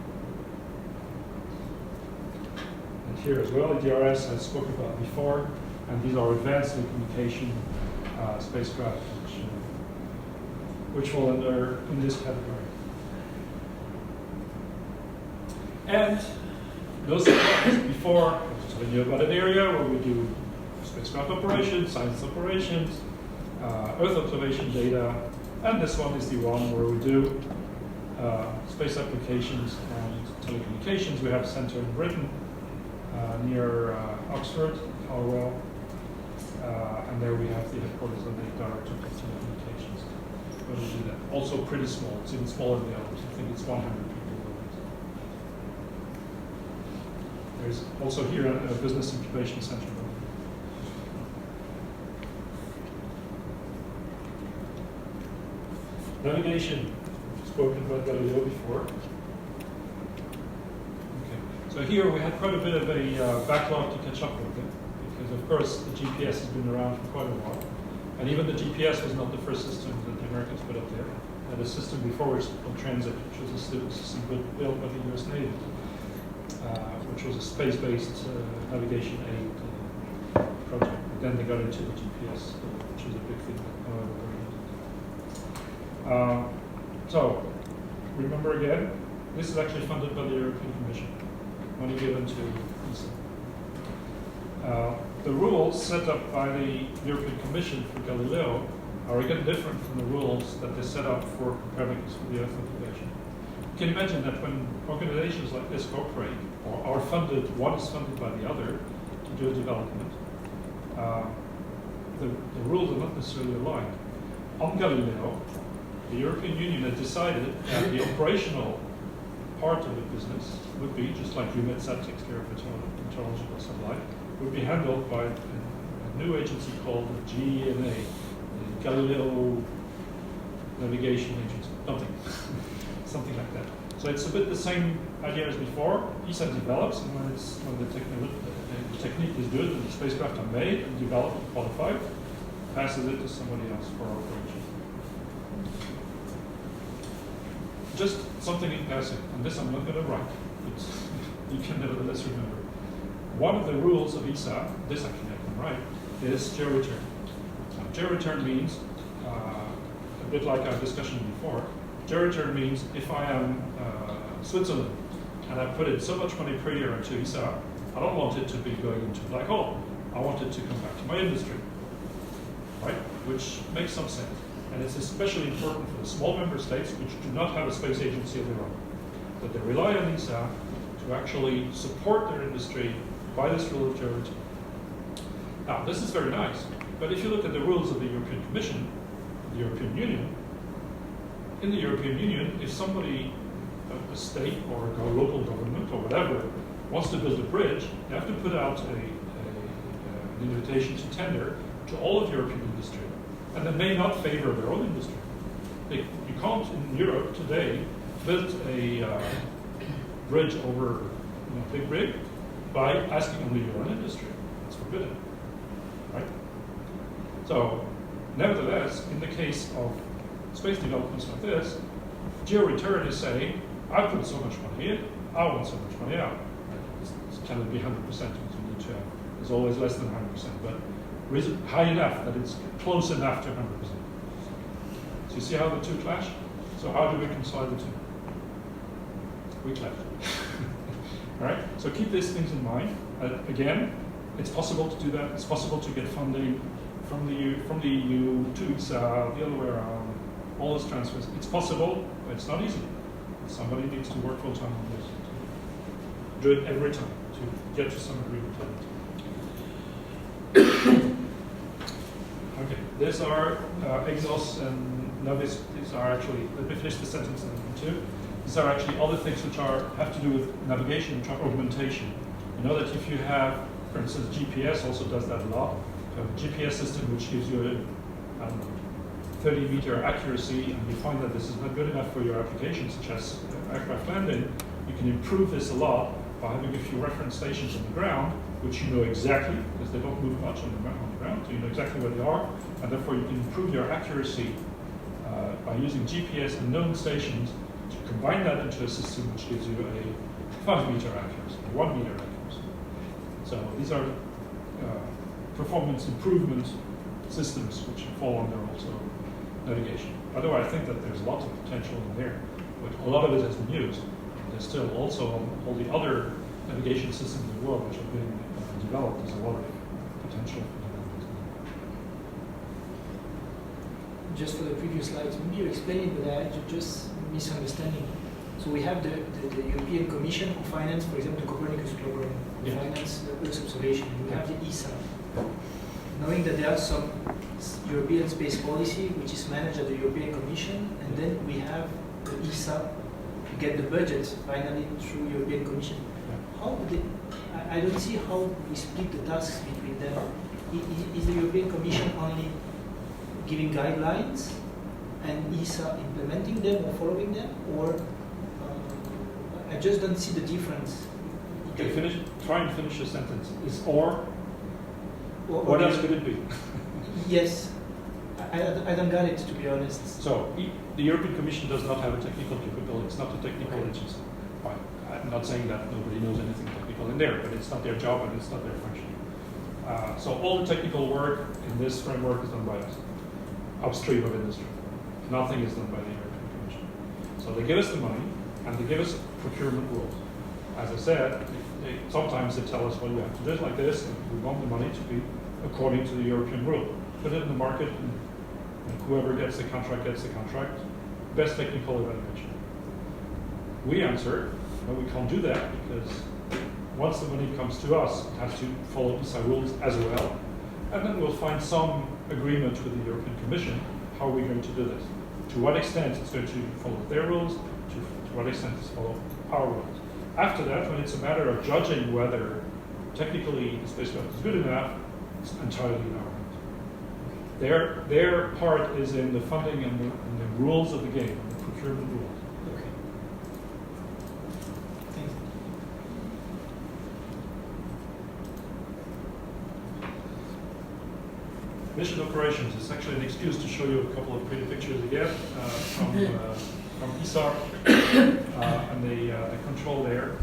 And here as well, DRS I spoke about before, and these are advanced telecommunication spacecraft which fall in this category. And those things before, I was telling you about an area where we do spacecraft operations, science operations, Earth observation data, and this one is the one where we do space applications and telecommunications. We have a center in Britain near Oxford, Holwell, and there we have the headquarters of the Director of Telecommunications. Where we do that. Also pretty small, it's even smaller than the others. I think it's 100 people. There's also here a business incubation center. Navigation, spoken about Galileo before. Okay. So here we had quite a bit of a backlog to catch up with it, because of course the GPS has been around for quite a while. And even the GPS was not the first system that the Americans put up there. at a system before it's on transit, which was a system built by the US Navy, which was a space-based navigation aid project. But then they got into the GPS, which was a big thing. So, remember again, this is actually funded by the European Commission, money given to ESA. The rules set up by the European Commission for Galileo are again different from the rules that they set up for Copernicus, for the Earth observation. You can imagine that when organizations like this cooperate, or are funded, one is funded by the other to do a development, the rules are not necessarily aligned. On Galileo, the European Union had decided that the operational part of the business would be, just like EUMETSAT takes care of meteorological satellite, would be handled by a new agency called the GNA, the Galileo Navigation Agency, something like that. So it's a bit the same idea as before. ESA develops, and when the technique is good and the spacecraft are made and developed and qualified, passes it to somebody else for operation. Just something in passing, and this I'm not going to write, but you can nevertheless remember. One of the rules of ESA, this actually I can write, is georeturn. Now, georeturn means, a bit like our discussion before, georeturn means if I am Switzerland and I put in so much money per year into ESA, I don't want it to be going into a black hole. I want it to come back to my industry, right? Which makes some sense. And it's especially important for the small member states which do not have a space agency of their own, that they rely on ESA to actually support their industry by this rule of georeturn. Now, this is very nice, but if you look at the rules of the European Commission, the European Union, in the European Union, if somebody, a state or a local government or whatever, wants to build a bridge, they have to put out an invitation to tender to all of European industry. And they may not favor their own industry. You can't, in Europe today, build a bridge over a big rig by asking only your own industry. It's forbidden, right? So, nevertheless, in the case of space developments like this, georeturn is saying, I put so much money in, I want so much money out. It cannot be 100% because you need to have, there's always less than 100%, but high enough that it's close enough to 100%. So you see how the two clash? So how do we reconcile the two? We clash. All right. So keep these things in mind. Again, it's possible to do that. It's possible to get funding from the EU to ESA, the other way around. All those transfers. It's possible, but it's not easy. Somebody needs to work full time on this. Do it every time to get to some agreement on it. Okay, these are exhaust and novice. These are actually, let me finish the sentence and two. These are actually other things which have to do with navigation, which are augmentation. You know that if you have, for instance, GPS also does that a lot. You have a GPS system which gives you a 30-meter accuracy, and you find that this is not good enough for your applications, such as aircraft landing. You can improve this a lot by having a few reference stations on the ground, which you know exactly, because they don't move much on the ground, so you know exactly where they are, and therefore you can improve your accuracy by using GPS and known stations to combine that into a system which gives you a 5-meter accuracy, a 1-meter accuracy. So these are performance improvement systems which fall under also navigation. Otherwise, I think that there's lots of potential in there, but a lot of it has been used. There's still also all the other navigation systems in the world which have been developed. There's a lot of potential for development. Just for the previous slides, maybe you explain it, but I had just misunderstanding. So we have the European Commission who finance, for example, the Copernicus program, who finance the Earth observation. We have the ESA. Knowing that there are some European space policy which is managed at the European Commission, and then we have the ESA to get the budget finally through European Commission. How do they, I don't see how we split the tasks between them. Is the European Commission only giving guidelines and ESA implementing them or following them, or I just don't see the difference. Okay, try and finish your sentence. Is or what else could it be? Yes, I don't get it, to be honest. So the European Commission does not have a technical capability. It's not a technical agency. Fine. I'm not saying that nobody knows anything technical in there, but it's not their job and it's not their function. So all the technical work in this framework is done by us, upstream of industry. Nothing is done by the European Commission. So they give us the money and they give us procurement rules. As I said, sometimes they tell us, well, you have to do it like this, and we want the money to be according to the European rule. Put it in the market, and whoever gets the contract gets the contract. Best technical evaluation. We answer, no, we can't do that because once the money comes to us, it has to follow ESA rules as well. And then we'll find some agreement with the European Commission. How are we going to do this? To what extent it's going to follow their rules, to what extent it's follow our rules. After that, when it's a matter of judging whether technically the spacecraft is good enough, it's entirely in our hands. Their part is in the funding and the rules of the game, the procurement rules. Okay. Thanks. Mission operations is actually an excuse to show you a couple of pretty pictures again from ESA and the control there.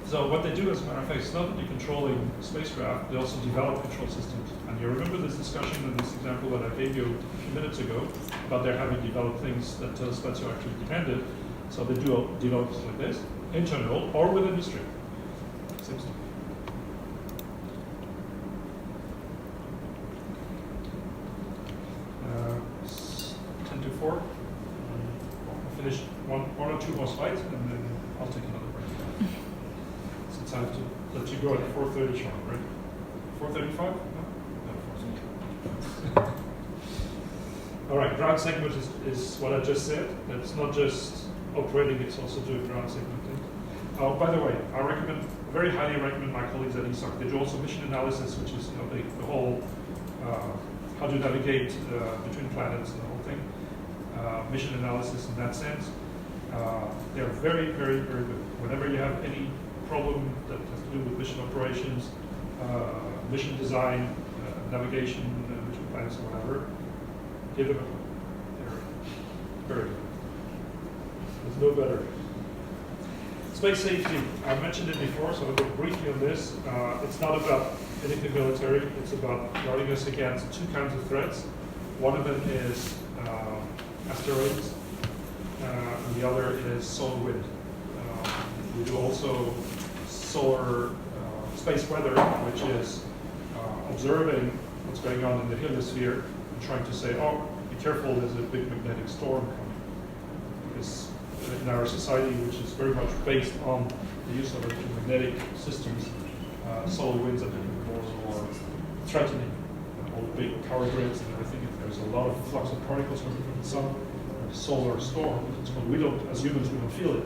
So what they do, as a matter of fact, it's not only controlling spacecraft, they also develop control systems. And you remember this discussion and this example that I gave you a few minutes ago about their having developed things that Telespazio actually demanded. So they do develop like this, internal or with industry. Same stuff. It's 10 to 4. I'll finish one or two more slides and then I'll take another break. Since I have to let you go at 4:30 sharp, right? 4:35? No, 4:30. All right, ground segment is what I just said. It's not just operating, it's also doing ground segmenting. By the way, I very highly recommend my colleagues at ESOC. They do also mission analysis, which is the whole how to navigate between planets and the whole thing. Mission analysis in that sense. They're very, very, very good. Whenever you have any problem that has to do with mission operations, mission design, navigation between planets or whatever, give them a call. They're very good. There's no better. Space safety, I mentioned it before, so I'll go briefly on this. It's not about anything military, it's about guarding us against two kinds of threats. One of them is asteroids, and the other is solar wind. We do also solar space weather, which is observing what's going on in the heliosphere and trying to say, oh, be careful, there's a big magnetic storm coming. Because in our society, which is very much based on the use of electromagnetic systems, solar winds are becoming more and more threatening. All the big power grids and everything, if there's a lot of flux of particles coming from the sun, a solar storm, it's called, we don't, as humans, we don't feel it.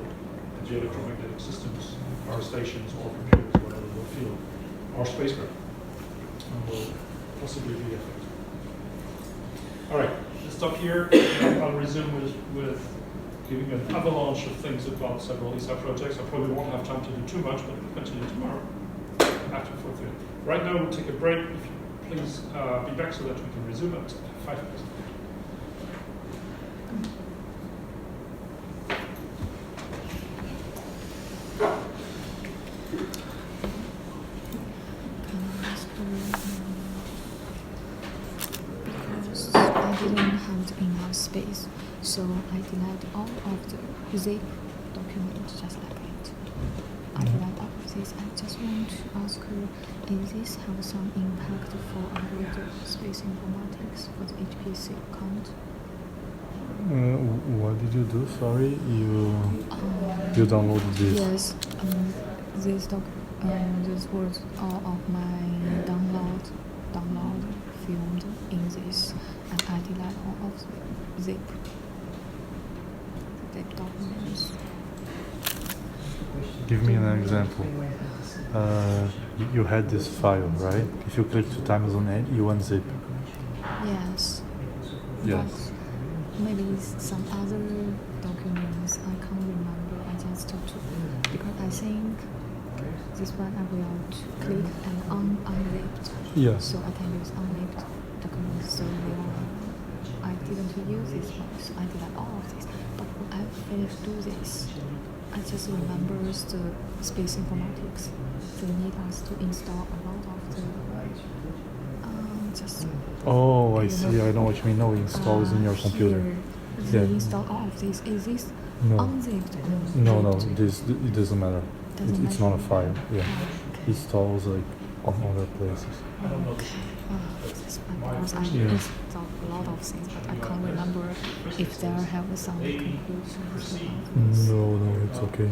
And the electromagnetic systems, our stations or computers, whatever, will feel it. Our spacecraft will possibly be affected. All right, let's stop here. I'll resume with giving an avalanche of things about several ESA projects. I probably won't have time to do too much, but we'll continue tomorrow after 4:30. Right now, we'll take a break. If you please be back so that we can resume at 5 minutes. Because I didn't have enough space, so I deleted all of the zip documents just like it. I deleted all of this. I just want to ask you, is this have some impact for our space informatics for the HPC account? What did you do? Sorry, you downloaded this. Yes, this was all of my download filmed in this, and I deleted all of the zip documents. Give me an example. You had this file, right? If you click 2 times on it, you unzip. Yes. Yes. But maybe some other documents I can't remember. I just took to because I think this one I will click and unzipped. Yes. So I can use unzipped documents. So I didn't use this one, so I delete all of this. But when I finish do this, I just remember the space informatics. They need us to install a lot of the just. Oh, I see. I know what you mean. No, installs in your computer. Here, Yeah. they install all of this. Is this No. unzipped? No, zipped? it doesn't matter. Doesn't It's not a matter. file. Yeah, Oh, okay. it installs like on other places. I don't know. That's fine, because I Yeah. installed a lot of things, but I can't remember if there have some conclusions. No, it's okay.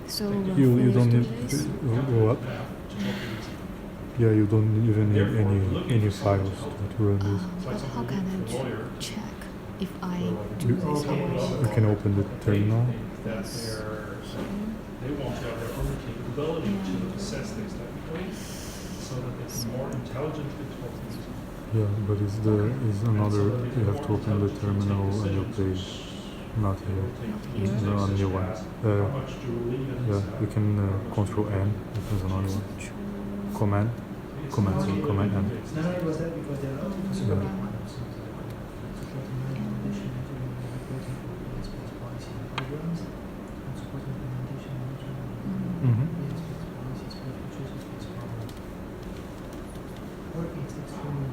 So You don't need this. what? Yeah, you don't even need any files to run this. But how can I check if I do You, this already? you can open the terminal. That they want to have their own capability to assess things technically, so that they can more intelligently talk to these. Yeah, but it's another. You have to open the terminal on your page, not here. Here? No, on new one. How much do we leave in Yeah, this? you can Control N. This is another one. Command N. No, it was that because they're not Yeah. supporting Mm-hmm. Or it's extreme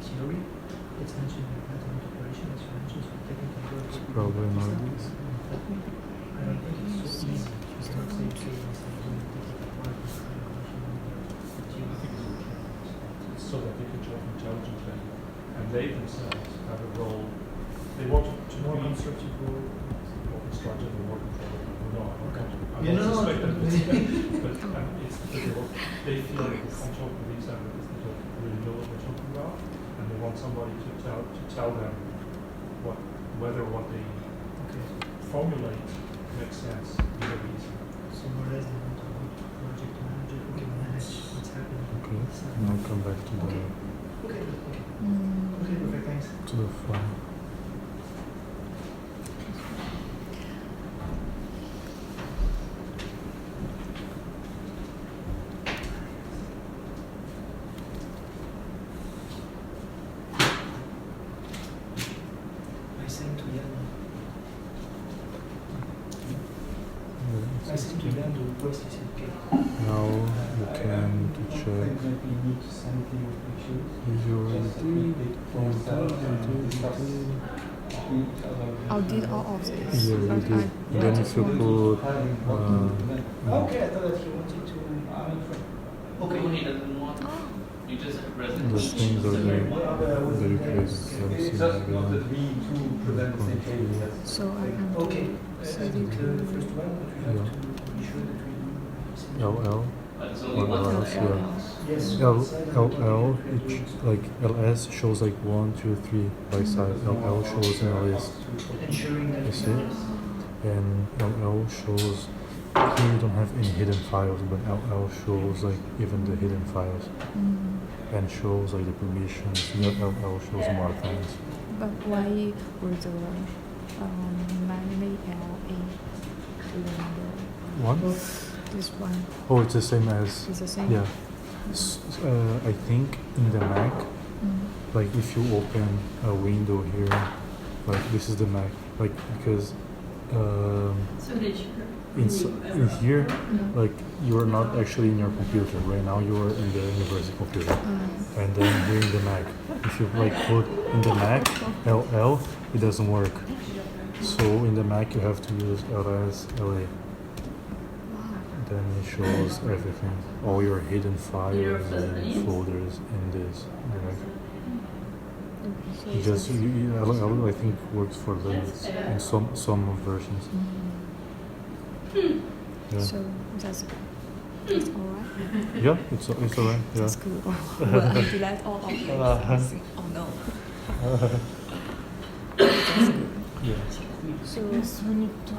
theory, it's mentioned in pattern operation, it's mentioned for technical work. Probably not this. I don't think it's so easy. You cannot say trading something technical work. It's so that they can talk intelligently, and they themselves have a role. They want to More be constructive role. more constructive and more control. No, I Yeah, don't no, suspect no. that, but it's because they feel like they can't talk to these because they don't really know what they're talking about, and they want somebody to tell them whether what they formulate makes sense. Very easy. So more or less they want to go to project manager who can manage what's happening. Okay. Now come back to the Okay, perfect, thanks. to the file. I sent to Jan. Yeah, I sent to Jan the request, he said, okay. now you can to check. Is your I did all of this. Yeah, you but did. I Then just if you want- put Okay, I thought that he wanted to. Okay. He doesn't want. Oh. You just have the resignation. things are there, Yeah, the replace It's just not that we to prevent the same thing. So I can Okay. So I you think can- the first one, but we have to be sure that we do. LL. But it's only Or one else, thing. yeah. Yes. LL, like LS shows like 1, 2, 3 by side. LL shows in a list. Ensuring that. You see? And LL shows here you don't have any hidden files, but LL shows like even the hidden files and shows like the permissions. LL shows more things. But why would the manually LA remember What? this one? Oh, it's the same as It's the same? yeah. I think in the Mac, like if you open a window here, like this is the Mac, like because So did you? in here, like you're not actually in your computer right now. You are in the university computer, and then here in the Mac. If you like put in the Mac LL, it doesn't work. So in the Mac you have to use LS LA. Then it shows everything, all your hidden files and folders in this. Right? So You it's just LL I think works for Linux in some versions. Yeah. So that's alright. Yeah, it's alright. Yeah. That's good. Oh, well, I delete all of this. Oh no. That's good. Yeah. So we need to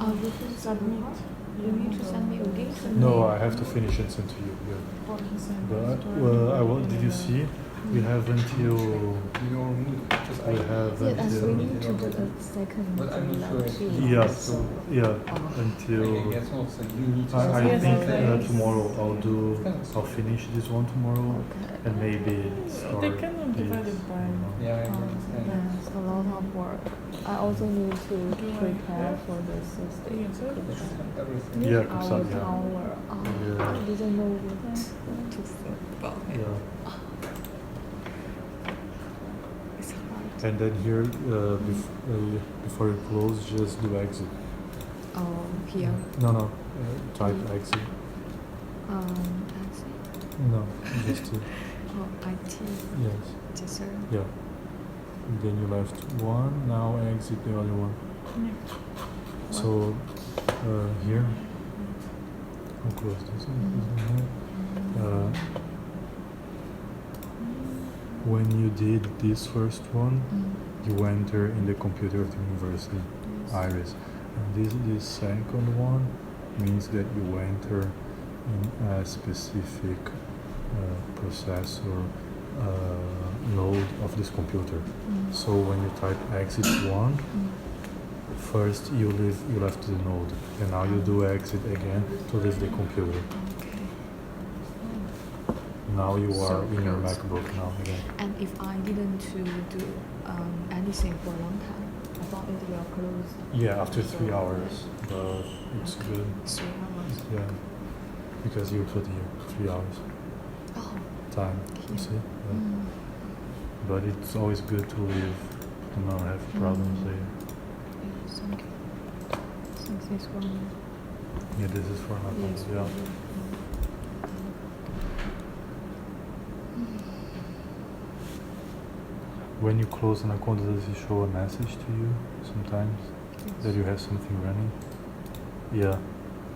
submit. You need to send me again? No, I have to finish and send to you. Yeah. But did you see We have until You don't need just we have Yeah, and we until need to do the second But I'm not sure if too. yeah so. yeah I until guess not. So you need to. I Yes, think yes. tomorrow I'll finish this one tomorrow Okay. and maybe start. They cannot divide this it by. tomorrow. Yeah, I understand. That's a lot of work. I also need to Do I prepare have- for the Thursday. Yes, I cooking. Everything. Yeah, Hours, so, yeah. hour. Yeah. I didn't know what to think about it. Yeah. It's hard. And then here, before you close, just do exit. Oh, here. No, type exit. Exit. No, just Oh, IT. yes, Yes, sir. yeah. And then you left one. Now exit the other one. So here, I'll close this one. When you did this first one, you enter in the computer of the university, Iris. And this second one means that you enter in a specific processor node of this computer. So when you type exit one, first you left the node, and now you do exit again to leave the computer. Now you are So in your close. MacBook now again. And if I didn't do anything for a long time, I thought it will close Yeah, after 3 hours, but it's good. 3 hours. Yeah, because you put here 3 hours Oh. time. You see? Yeah. But it's always good to leave and not have problems there. Yes, thank you. Since this one. Yeah, this is for nothing. Yes. Yeah. When you close an account, does it show a message to you sometimes that you have something running? Yeah.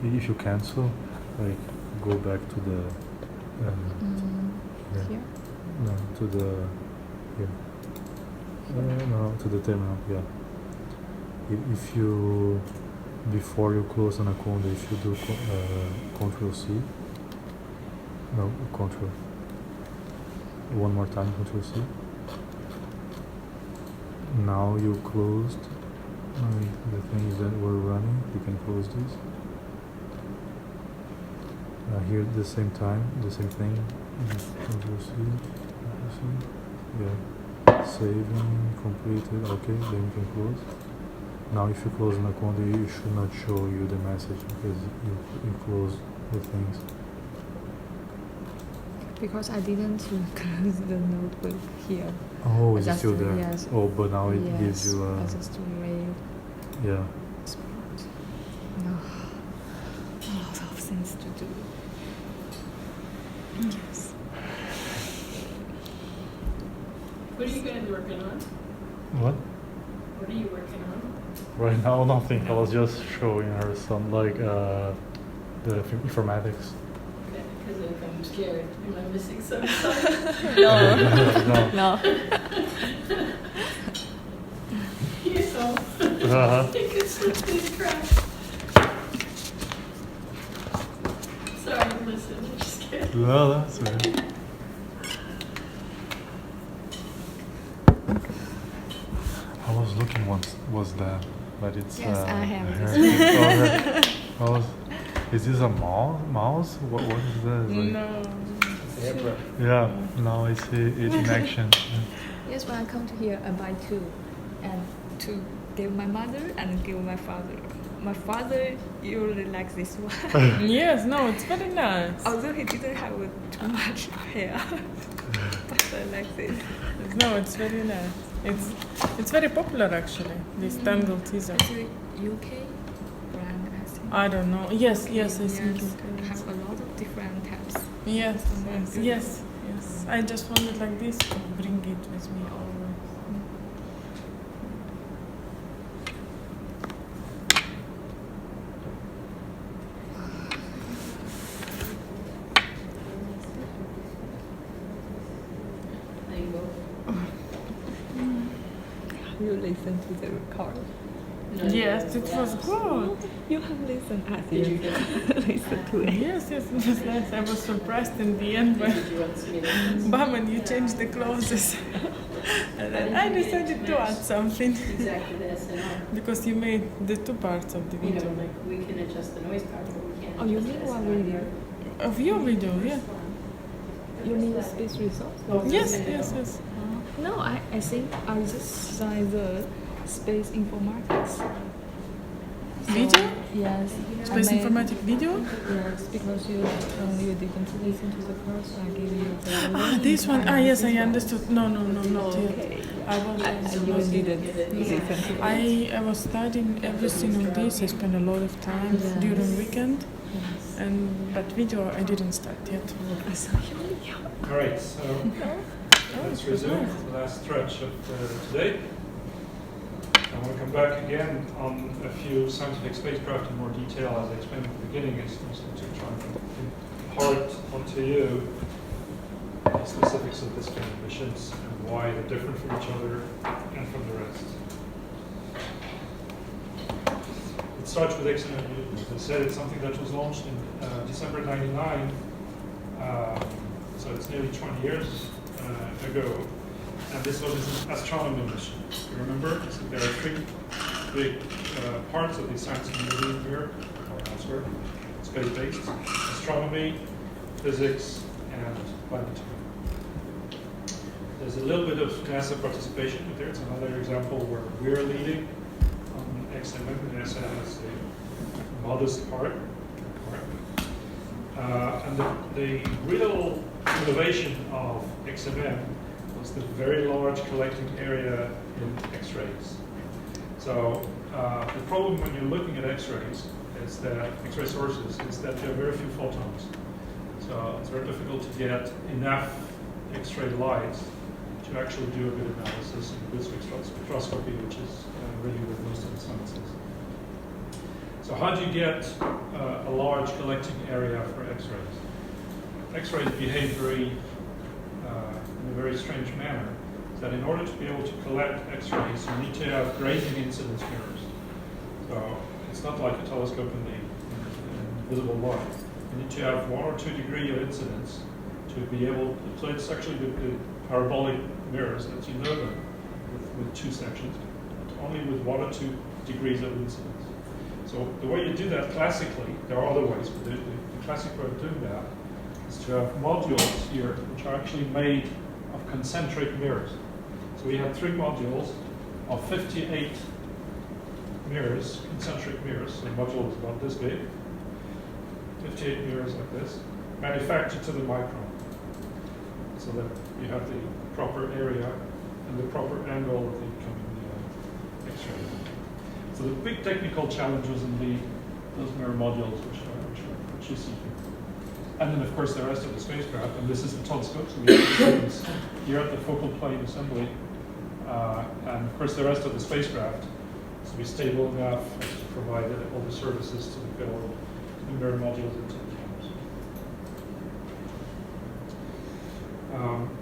If you cancel, like go back to the here. Here? No, to the here. No, to the terminal. Yeah. If you before you close an account, if you do Control C. No, Control. One more time, Control C. Now you closed the things that were running. You can close this. Here at the same time, the same thing. Control C. Control C. Yeah. Saving, completed. Okay, then you can close. Now if you close an account, it should not show you the message because you closed the things. Because I didn't close the notebook here. Oh, I is it just still there? yes. Oh, but now it Yes, gives you I just read yeah. spot. No. A lot of things to do. Yes. What are you guys working on? What? What are you working on? Right now, nothing. I was just showing her some like the informatics. Okay, because if I'm scared, am I missing something? No. No. You're so. Uh-huh. You could slip these cracks. Sorry, listen, I'm just kidding. No, that's right. I was looking once was that, but it's Yes, I have this. Is this a mouse? What is that? It's like- No. Yeah. Now I see it in action. Yes, when I come to here, I buy two, and to give my mother and give my father. My father usually likes this one, Yes, no, it's very nice. although he didn't have too much hair, but I like it. No, it's very nice. It's very popular actually. This tangle teaser. It's a UK brand, I think. I don't know. Yes, I think Yes, it have is. a lot of different types. Yes, yes. I just wanted like this to bring it with me always. There you go. You listen to the record. No, Yes, it was that good. You have listened. Did you Listen to it. Yes, it was nice. I was surprised in the end when Did you want to see it? Barman, you changed the clothes. And then I decided to add something Exactly, the SNR. because you made the two parts of the You video. know, like, we can adjust the noise part, but we can't Oh, you adjust mean the one SNR. video? Of your video, yeah. You mean space resource? Yes, yes, yes. No, I think I just saw the space informatics. Video? Yes. Space I made- informatic video? Yes, because you didn't listen to the first. I gave you the Ah, link this one. and Ah, you yes, I listened. understood. No, not yet. Okay. I was. You didn't listen to it. I was studying everything on this. I spent a lot of time Yes. during weekend, Yes. but video I didn't start yet. I saw you. All right, so let's resume the last stretch of today. I want to come back again on a few scientific spacecraft in more detail, as I explained at the beginning, is to try and impart onto you the specifics of this kind of missions and why they're different from each other and from the rest. It starts with XMM. As I said, it's something that was launched in December '99, so it's nearly 20 years ago. And this was an astronomy mission. You remember? So there are three big parts of the science community here, or elsewhere, space-based: astronomy, physics, and planetary. There's a little bit of NASA participation there. It's another example where we're leading on XMM, and NASA has a modest part. And the real innovation of XMM was the very large collecting area in X-rays. So the problem when you're looking at X-rays is that X-ray sources is that there are very few photons. So it's very difficult to get enough X-ray light to actually do a good analysis and good spectroscopy, which is really with most of the sciences. So how do you get a large collecting area for X-rays? X-rays behave in a very strange manner, that in order to be able to collect X-rays, you need to have grazing incidence mirrors. So it's not like a telescope in the visible light. You need to have 1 or 2 degrees of incidence to be able, so it's actually the parabolic mirrors that you know them with 2 sections, but only with 1 or 2 degrees of incidence. So the way you do that classically, there are other ways, but the classic way of doing that is to have modules here which are actually made of concentric mirrors. So we had 3 modules of 58 mirrors, concentric mirrors. So the module is about this big, 58 mirrors like this, manufactured to the micron, so that you have the proper area and the proper angle of the incoming X-ray. So the big technical challenge was in those mirror modules, which you see here. And then, of course, the rest of the spacecraft, and this is the telescope, so we have the here at the focal plane assembly, and of course the rest of the spacecraft is to be stable enough to provide all the services to the payload, the mirror modules into the cameras.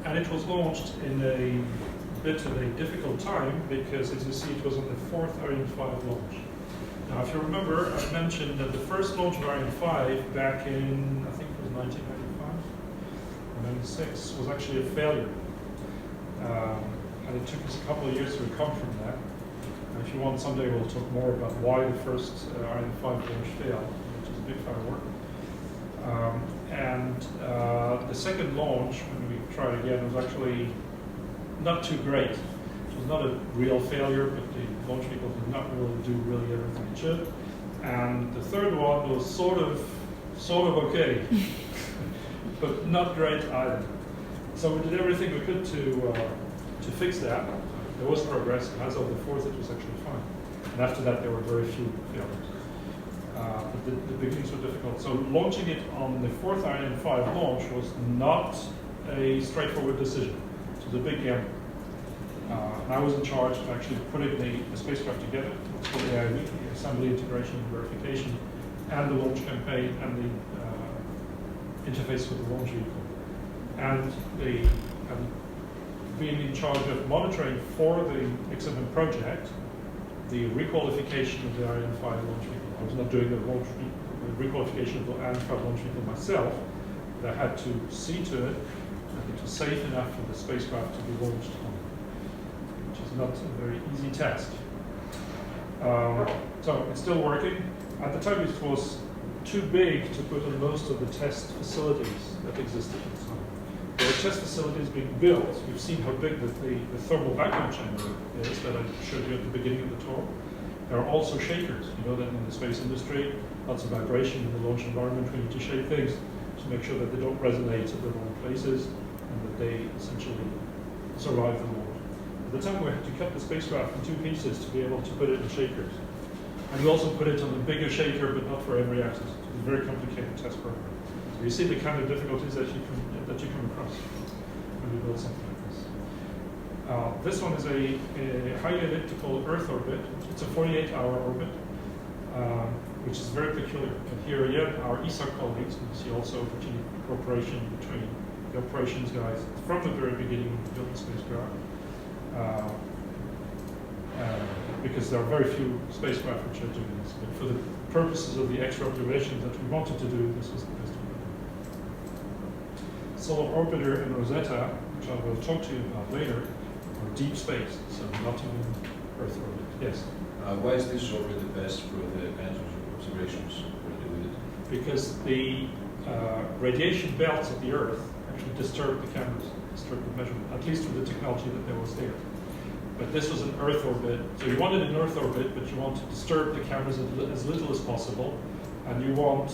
And it was launched in a bit of a difficult time because, as you see, it was on the 4th Ariane 5 launch. Now, if you remember, I mentioned that the first launch of Ariane 5 back in, I think it was 1995 or 96, was actually a failure. And it took us a couple of years to recover from that. And if you want, someday we'll talk more about why the first Ariane 5 launch failed, which is a big firework. The second launch, when we tried again, was actually not too great. It was not a real failure, but the launch people did not really do everything it should. And the third one was sort of okay, but not great either. So we did everything we could to fix that. There was progress, and as of the 4th, it was actually fine. And after that, there were very few failures. But the beginnings were difficult. So launching it on the 4th Ariane 5 launch was not a straightforward decision. It was a big gamble. And I was in charge of actually putting the spacecraft together. It's called AIV, the Assembly, Integration, and Verification, and the launch campaign, and the interface with the launch vehicle. And being in charge of monitoring for the XMM project the requalification of the Ariane 5 launch vehicle. I was not doing the requalification of the Ariane 5 launch vehicle myself, but I had to see to it that it was safe enough for the spacecraft to be launched on, which is not a very easy task. So it's still working. At the time it was too big to put on most of the test facilities that existed at the time. There were test facilities being built. You've seen how big the thermal vacuum chamber is that I showed you at the beginning of the talk. There are also shakers. You know that in the space industry, lots of vibration in the launch environment. We need to shake things to make sure that they don't resonate at the wrong places and that they essentially survive the launch. At the time, we had to cut the spacecraft in two pieces to be able to put it in shakers. And we also put it on a bigger shaker, but not for every axis. It's a very complicated test program. So you see the kind of difficulties that you come across when you build something like this. This one is a highly elliptical Earth orbit. It's a 48-hour orbit, which is very peculiar. And here again, our ESA colleagues, and you see also the cooperation between the operations guys from the very beginning when we built the spacecraft. Because there are very few spacecraft which are doing this. But for the purposes of the extra observations that we wanted to do, this was the best one. Solar Orbiter and Rosetta, which I will talk to you about later, are deep space, so not even Earth orbit. Yes? Why is this orbit the best for the kinds of observations we're doing with it? Because the radiation belts of the Earth actually disturb the cameras, disturb the measurement, at least with the technology that there was there. But this was an Earth orbit, so you wanted an Earth orbit, but you want to disturb the cameras as little as possible, and you want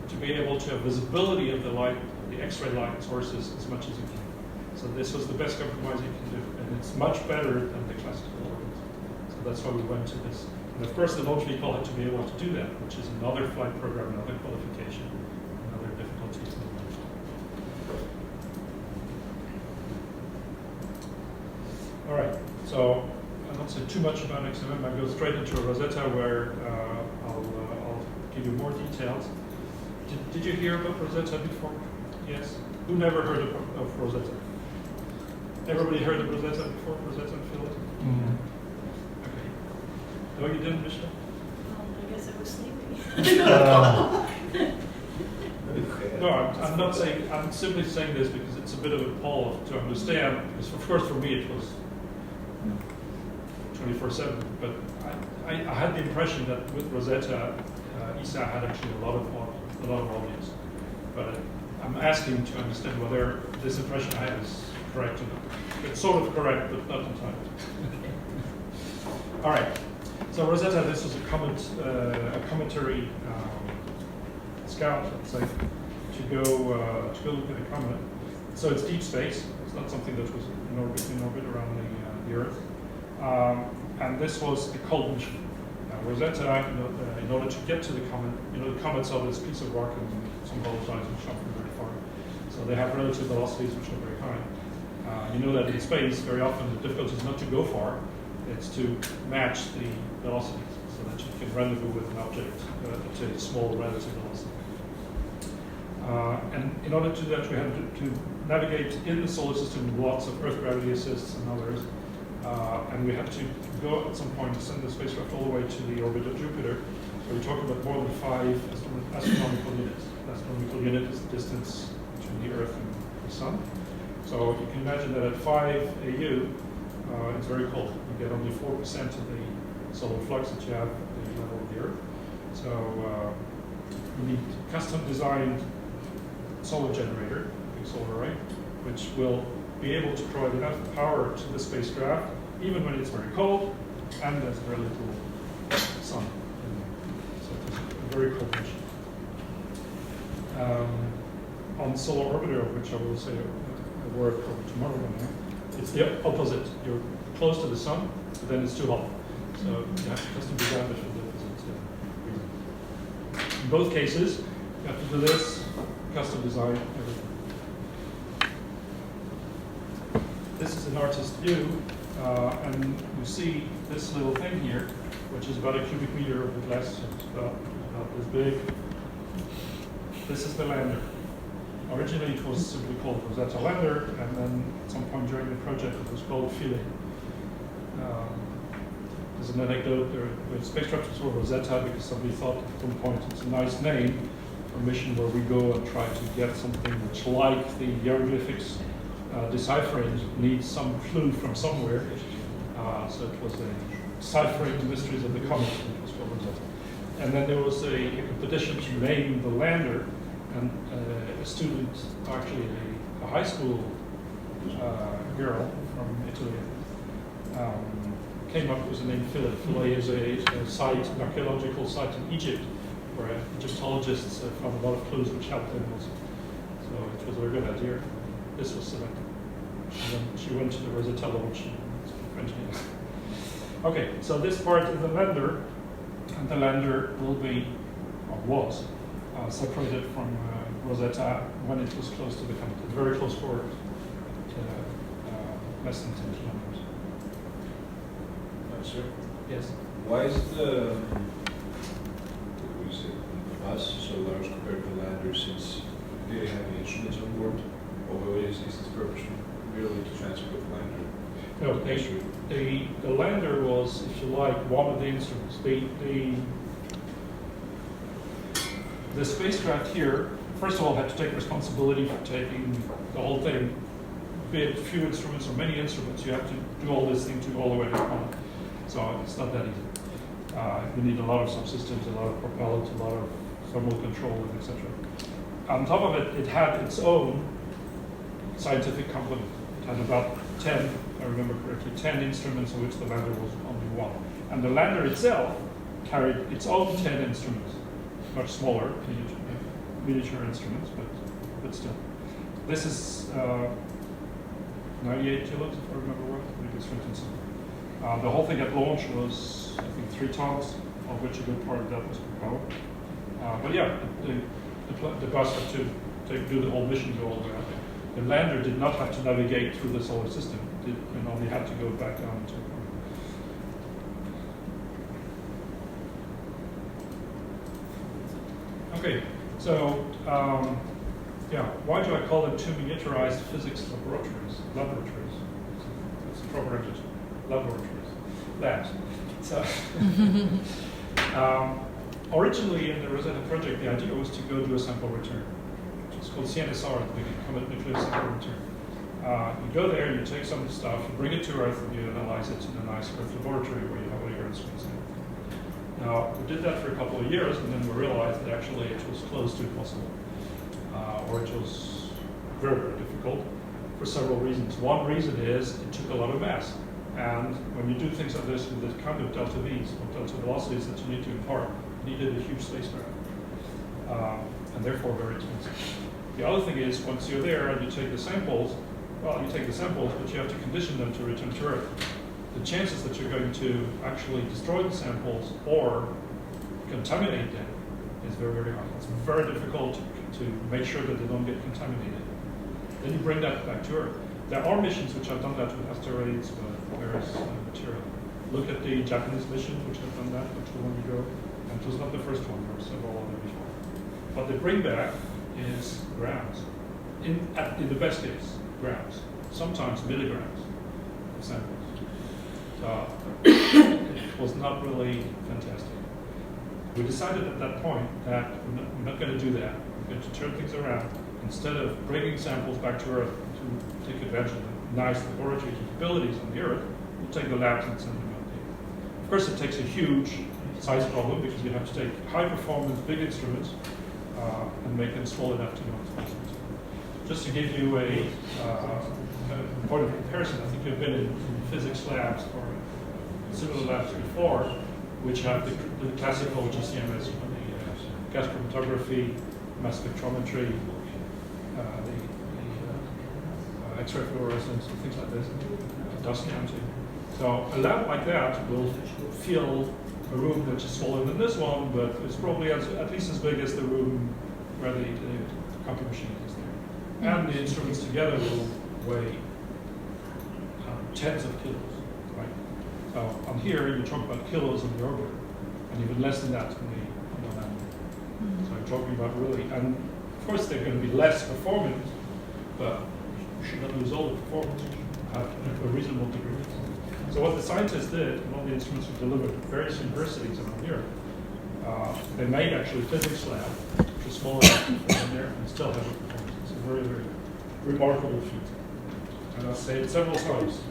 to be able to have visibility of the light, the X-ray light sources as much as you can. So this was the best compromise you can do, and it's much better than the classical orbits. So that's why we went to this. And of course, the launch vehicle had to be able to do that, which is another flight program, another qualification, another difficulty. All right. So I don't say too much about XMM. I go straight into a Rosetta where I'll give you more details. Did you hear about Rosetta before? Yes? Who never heard of Rosetta? Everybody heard of Rosetta before? Rosetta and Philip? Mm-hmm. Okay. No, you didn't, Michelle? I guess I was sleeping. No, I'm not saying, I'm simply saying this because it's a bit of a pull to understand, because of course for me it was 24/7, but I had the impression that with Rosetta, ESA had actually a lot of audience. But I'm asking to understand whether this impression I have is correct or not. It's sort of correct, but not entirely. All right. So Rosetta, this was a cometary scout, let's say, to go look at a comet. So it's deep space. It's not something that was in orbit around the Earth. And this was a cold mission. Rosetta, in order to get to the comet, the comets are this piece of rock and some volatiles which come from very far. So they have relative velocities which are very high. You know that in space, very often the difficulty is not to go far, it's to match the velocities so that you can rendezvous with an object at a small relative velocity. And in order to do that, we had to navigate in the solar system with lots of Earth gravity assists and others. And we had to go at some point to send the spacecraft all the way to the orbit of Jupiter. So we're talking about more than 5 astronomical units. An astronomical unit is the distance between the Earth and the Sun. So you can imagine that at 5 AU, it's very cold. You get only 4% of the solar flux that you have at the level of the Earth. So you need custom designed solar generator, big solar array, which will be able to provide enough power to the spacecraft, even when it's very cold and there's very little sun in there. So it's a very cold mission. On Solar Orbiter, of which I will say a word probably tomorrow now, it's the opposite. You're close to the sun, but then it's too hot. So you have to custom design it for the opposite reason. In both cases, you have to do this, custom design everything. This is an artist view, and you see this little thing here, which is about a cubic meter of the glass, so it's about this big. This is the lander. Originally it was simply called Rosetta Lander, and then at some point during the project it was called Philae. There's an anecdote there with spacecraft was called Rosetta because somebody thought at one point it's a nice name for a mission where we go and try to get something which, like the hieroglyphics deciphering, needs some clue from somewhere. So it was a deciphering the mysteries of the comet, which was called Rosetta. And then there was a competition to name the lander, and a student, actually a high school girl from Italy, came up with the name Philae. Philae is a site, an archaeological site in Egypt, where Egyptologists found a lot of clues which helped them also. So it was a very good idea. This was selected. And then she went to the Rosetta launch in French name. Okay, so this part is the lander, and the lander will be, or was, separated from Rosetta when it was close to the comet. It's very close forward, less than 10 kilometers. Sir, Yes. why is the bus so large compared to the lander, since they have the instruments on board? Or is this purpose merely to transport the lander? No, the lander was, if you like, one of the instruments. The spacecraft here, first of all, had to take responsibility for taking the whole thing. Be it few instruments or many instruments, you have to do all this thing to all the way to the comet. So it's not that easy. You need a lot of subsystems, a lot of propellants, a lot of thermal control, and etc. On top of it, it had its own scientific complement. It had about 10, if I remember correctly, 10 instruments, of which the lander was only one. And the lander itself carried its own 10 instruments, much smaller, miniature instruments, but still. This is 98 kilos, if I remember well. I think it's 15. The whole thing at launch was, I think, 3 tons, of which a good part of that was propellant. But yeah, the bus had to do the whole mission, go all the way out there. The lander did not have to navigate through the solar system. It only had to go back down to Okay, so yeah, why do I call them two miniaturized physics laboratories? That's the proper adjective. Laboratories, labs. So, originally in the Rosetta project, the idea was to go do a sample return, which is called CNSR, the Comet Nuclear Sample Return. You go there, you take some stuff, you bring it to Earth, and you analyze it in a nice Earth laboratory where you have all your instruments in. Now, we did that for a couple of years, and then we realized that actually it was close to impossible, or it was very, very difficult for several reasons. One reason is it took a lot of mass. And when you do things like this with the kind of delta V's, or delta velocities that you need to impart, you needed a huge spacecraft, and therefore very expensive. The other thing is, once you're there and you take the samples, well, you take the samples, but you have to condition them to return to Earth. The chances that you're going to actually destroy the samples or contaminate them is very, very high. It's very difficult to make sure that they don't get contaminated. Then you bring that back to Earth. There are missions which have done that with asteroids, but various material. Look at the Japanese mission, which have done that not too long ago. And it was not the first one, there were several other before. What they bring back is grams. In the best case, grams. Sometimes milligrams of samples. It was not really fantastic. We decided at that point that we're not going to do that. We're going to turn things around. Instead of bringing samples back to Earth to take advantage of the nice laboratory capabilities on the Earth, we'll take the labs and send them out there. Of course, it takes a huge size problem because you have to take high-performance, big instruments and make them small enough to go into space. Just to give you a point of comparison, I think you've been in physics labs or similar labs before, which have the classical GCMS, the gas chromatography, mass spectrometry, X-ray fluorescence, and things like this, dust counting. So a lab like that will fill a room which is smaller than this one, but it's probably at least as big as the room where the copy machine is there. And the instruments together will weigh tens of kilos, right? So on here, you talk about kilos on the orbiter, and even less than that on the lander. So I'm talking about really, and of course they're going to be less performant, but you should not lose all the performance. You should have a reasonable degree. So what the scientists did, and all the instruments were delivered at various universities around Europe, they made actually a physics lab, which was smaller than there, and still have a performance. It's a very, very remarkable feat. And I'll say it several times.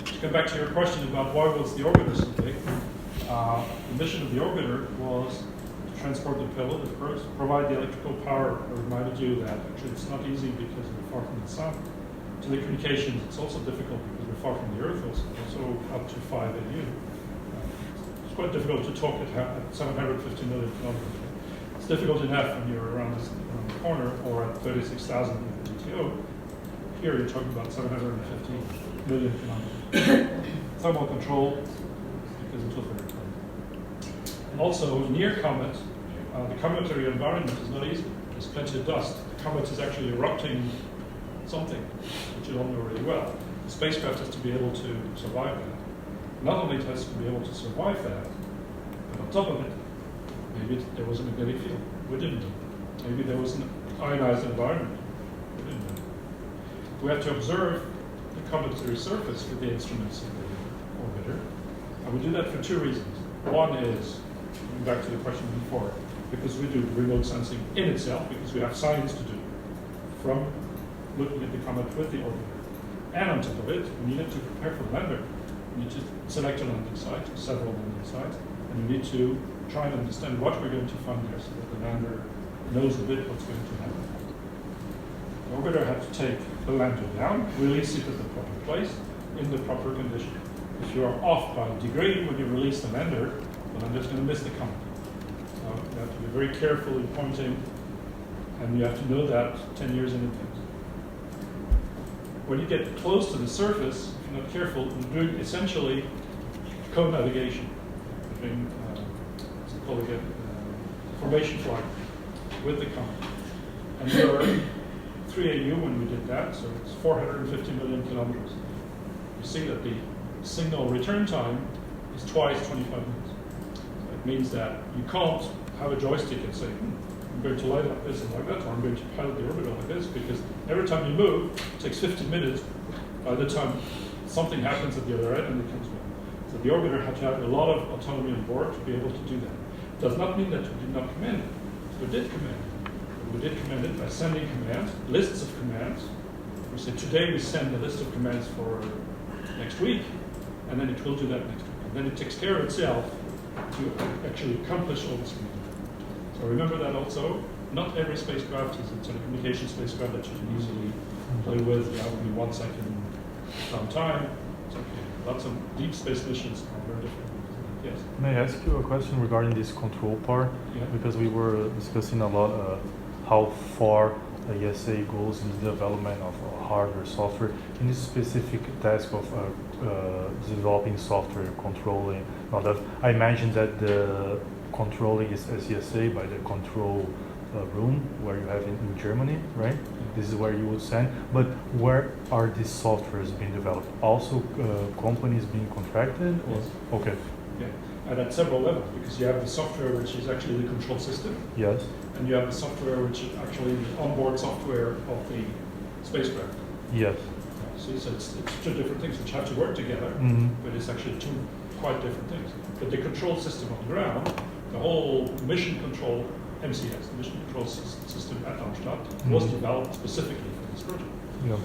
To come back to your question about why was the orbiter so big, the mission of the orbiter was to transport the payload, of course, provide the electrical power. I reminded you that actually it's not easy because we're far from the sun. Telecommunications, it's also difficult because we're far from the Earth, also up to 5 AU. It's quite difficult to talk at 750 million kilometers. It's difficult enough when you're around the corner or at 36,000 DTO. Here you're talking about 750 million kilometers. Thermal control, because it was very cold. Also, near comet, the cometary environment is not easy. There's plenty of dust. The comet is actually erupting something, which you don't know really well. The spacecraft has to be able to survive that. Not only it has to be able to survive that, but on top of it, maybe there was a magnetic field. We didn't know. Maybe there was an ionized environment. We didn't know. We have to observe the cometary surface with the instruments in the orbiter. And we do that for two reasons. One is, going back to the question before, because we do remote sensing in itself, because we have science to do from looking at the comet with the orbiter. And on top of it, we need to prepare for the lander. We need to select a landing site, several landing sites, and we need to try and understand what we're going to find there so that the lander knows a bit what's going to happen. The orbiter has to take the lander down, release it at the proper place, in the proper condition. If you are off by a degree when you release the lander's going to miss the comet. So you have to be very careful in pointing, and you have to know that 10 years in advance. When you get close to the surface, if you're not careful, you're doing essentially co-navigation between, what's it called again, formation flight with the comet. And we are 3 AU when we did that, so it's 450 million kilometers. You see that the signal return time is twice 25 minutes. So it means that you can't have a joystick and say, I'm going to light up this and like that, or I'm going to pilot the orbiter like this, because every time you move, it takes 15 minutes by the time something happens at the other end and it comes back. So the orbiter had to have a lot of autonomy on board to be able to do that. It does not mean that we did not command it. We did command it. We did command it by sending commands, lists of commands. We said, today we send a list of commands for next week, and then it will do that next week. And then it takes care of itself to actually accomplish all this commands. So remember that also, not every spacecraft is a telecommunication spacecraft that you can easily play with. You have only 1 second downtime. It's okay. Lots of deep space missions are very different. Yes? May I ask you a question regarding this control part? Yeah. Because we were discussing a lot how far ESA goes in the development of hardware, software. In this specific task of developing software, controlling, all that, I imagine that the controlling is SESA by the control room where you have in Germany, right? This is where you would send. But where are these softwares being developed? Also companies being contracted? Or? Yes. Okay. Yeah, and at several levels, because you have the software which is actually the control system. Yes. And you have the software which is actually the onboard software of the spacecraft. Yes. See, so it's two different things which have to work together, but it's actually two quite different things. But the control system on the ground, the whole mission control, MCS, the mission control system at Darmstadt, was developed specifically for this project. Yeah.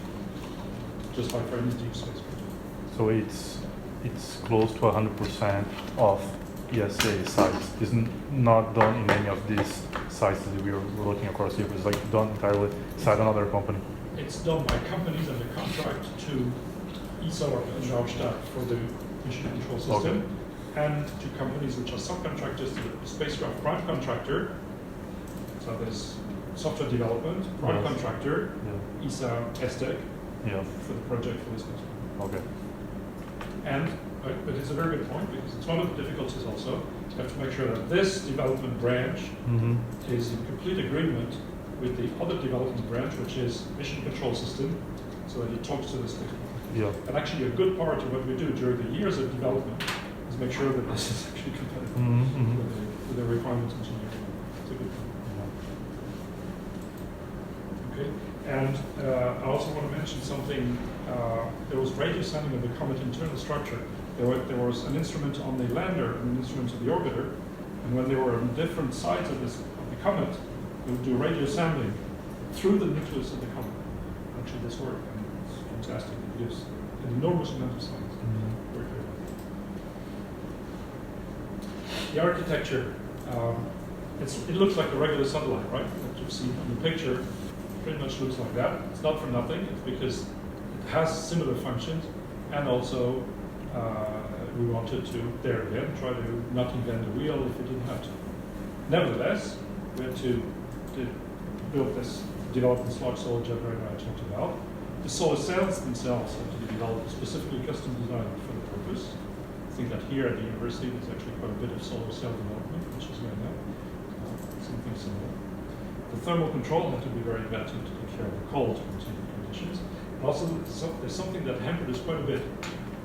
Just like for any deep space project. So it's close to 100% of ESA sites. It's not done in any of these sites that we're looking across here. It's like done entirely inside another company. It's done by companies under contract to ESA or Darmstadt for the mission control system. Okay. And to companies which are subcontractors to the spacecraft prime contractor. So there's software development, prime contractor, ESA, ESTEC, for the project for this spacecraft. Okay. And, but it's a very good point, because it's one of the difficulties also. You have to make sure that this development branch is in complete agreement with the other development branch, which is mission control system, so that it talks to this spacecraft. Yeah. And actually a good part of what we do during the years of development is make sure that this is actually compatible with the requirements engineering. It's a good point. Okay. And I also want to mention something. There was radio sending of the comet internal structure. There was an instrument on the lander and an instrument on the orbiter, and when they were on different sides of the comet, they would do radio sampling through the nucleus of the comet. Actually, this worked, and it's fantastic. It gives an enormous amount of science. Very good. The architecture, it looks like a regular satellite, right? That you've seen on the picture. Pretty much looks like that. It's not for nothing. It's because it has similar functions, and also we wanted to, there again, try to not invent the wheel if we didn't have to. Nevertheless, we had to build this, develop this large solar generator I talked about. The solar cells themselves have to be developed, specifically custom designed for the purpose. I think that here at the university there's actually quite a bit of solar cell development, which is going on. Something similar. The thermal control had to be very adaptive to take care of the cold conditions. And also, there's something that hampered us quite a bit.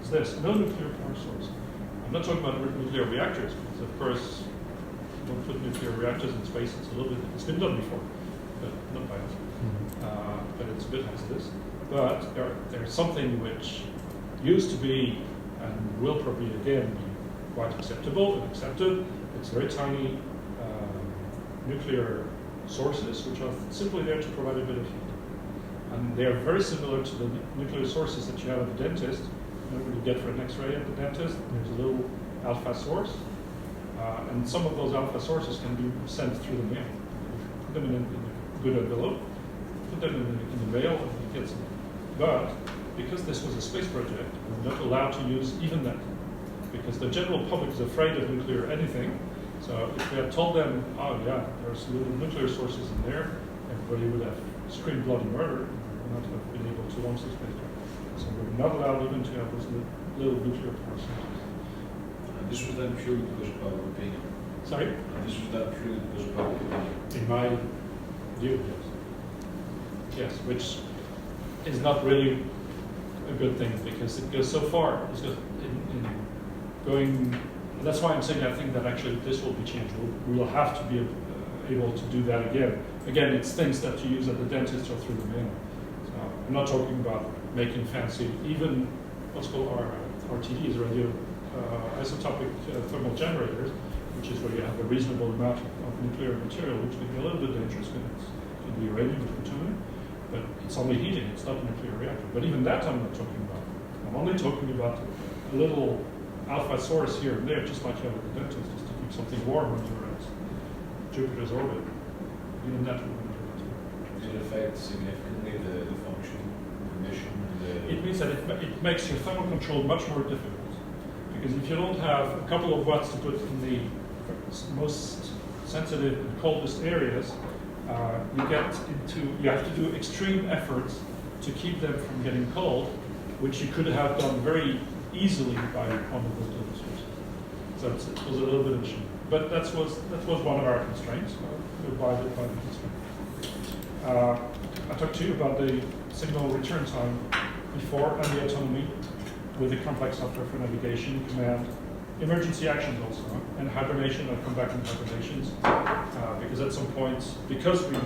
Is this no nuclear power source? I'm not talking about nuclear reactors, because of course, you don't put nuclear reactors in space. It's a little bit. It's been done before, but not by us. But it's a bit hazardous. But there's something which used to be and will probably again be quite acceptable and accepted. It's very tiny nuclear sources which are simply there to provide a bit of heat. And they are very similar to the nuclear sources that you have at the dentist. Whenever you get for an X-ray at the dentist, there's a little alpha source. And some of those alpha sources can be sent through the mail. Put them in a good envelope, put them in the mail, and you get some. But because this was a space project, we're not allowed to use even that. Because the general public is afraid of nuclear anything. So if we had told them, oh yeah, there's little nuclear sources in there, everybody would have screamed bloody murder and would not have been able to launch the spacecraft. So we're not allowed even to have those little nuclear power centers. This was done purely because of public opinion. Sorry? This was done purely because of public opinion. In my view, yes. Yes, which is not really a good thing because it goes so far. It's just in going. That's why I'm saying I think that actually this will be changed. We will have to be able to do that again. Again, it's things that you use at the dentist or through the mail. So I'm not talking about making fancy, even what's called RTDs, radio isotopic thermal generators, which is where you have a reasonable amount of nuclear material, which can be a little bit dangerous because it can be uranium or plutonium, but it's only heating, it's not a nuclear reactor. But even that I'm not talking about. I'm only talking about a little alpha source here and there, just like you have at the dentist, just to keep something warm when you're at Jupiter's orbit. Even that would be Does it affect significantly the function, the mission? It means that it makes your thermal control much more difficult. Because if you don't have a couple of watts to put in the most sensitive and coldest areas, you have to do extreme efforts to keep them from getting cold, which you could have done very easily by one of those little sources. So it was a little bit of a shame. But that was one of our constraints. We abided by the constraint. I talked to you about the signal return time before and the autonomy with the complex software for navigation, command, emergency actions also, and hibernation. I'll come back to hibernations because at some point, because we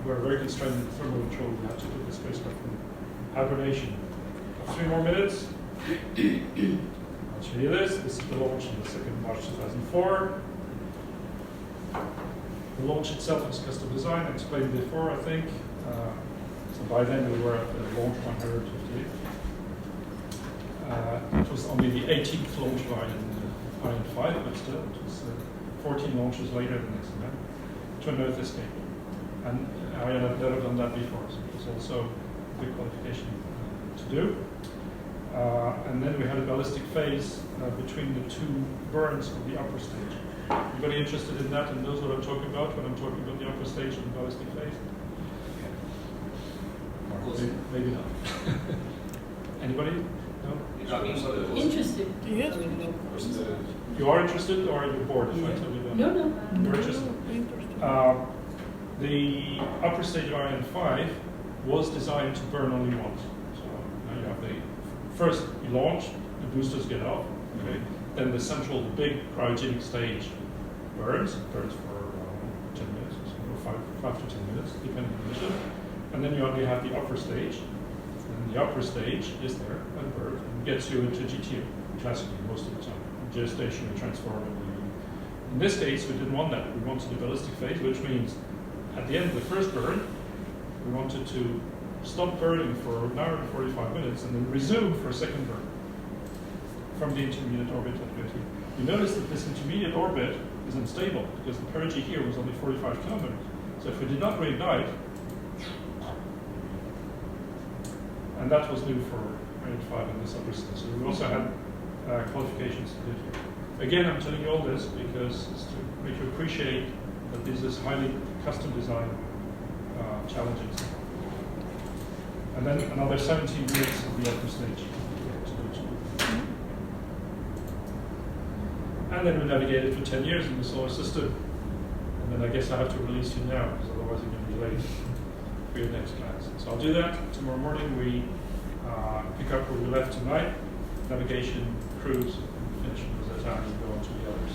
were very constrained in thermal control, we had to put the spacecraft in hibernation. 3 more minutes. I'll show you this. This is the launch on the 2nd of March 2004. The launch itself was custom designed. I explained before, I think. So by then we were at the launch 158. It was only the 18th launch by Ariane 5, but still, it was 14 launches later the next event to an Earth escape. And Ariane had never done that before, so it was also a big qualification to do. And then we had a ballistic phase between the 2 burns of the upper stage. Anybody interested in that and knows what I'm talking about when I'm talking about the upper stage and the ballistic phase? Maybe not. Anybody? No? Interested. Yes. You are interested or are you bored if I tell you that? No. You're interested. The upper stage of Ariane 5 was designed to burn only once. So now you have first you launch, the boosters get off, okay? Then the central, the big cryogenic stage burns for 10 minutes, or so, 5 to 10 minutes, depending on the mission. And then you only have the upper stage. And the upper stage is there, and bird, and gets you into GTO, classically, most of the time. Geostationary transforming. In this case, we didn't want that. We wanted a ballistic phase, which means at the end of the first burn, we wanted to stop burning for an hour and 45 minutes and then resume for a second burn from the intermediate orbit at 50. You notice that this intermediate orbit is unstable because the perigee here was only 45 kilometers. So if we did not reignite, and that was new for Ariane 5 in this upper stage. So we also had qualifications to do here. Again, I'm telling you all this because it's to make you appreciate that this is highly custom designed challenging stuff. And then another 17 minutes of the upper stage. And then we navigated for 10 years in the solar system. And then I guess I have to release you now, because otherwise you're going to be late for your next class. So I'll do that. Tomorrow morning we pick up where we left tonight. Navigation, cruise, and finish Rosetta and go on to the others.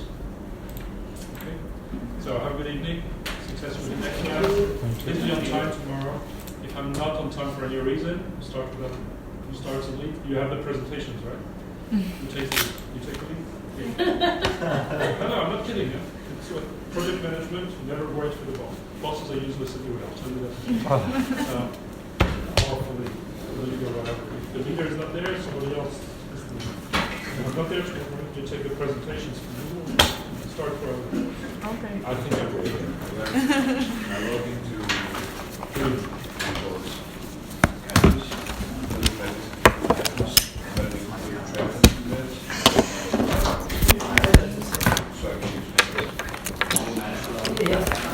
Okay? So have a good evening. Success with the next class. Please be on time tomorrow. If I'm not on time for any reason, start with that. You start to lead. You have the presentations, right? You take the lead? Yeah. No, I'm not kidding you. It's project management, you never wait for the boss. Bosses are useless anyway, I'll tell you that. Powerfully, the leader or whatever. If the leader is not there, somebody else is the leader. If I'm not there, you take the presentations from you, start for Okay. I think I will. I'm looking to Yes.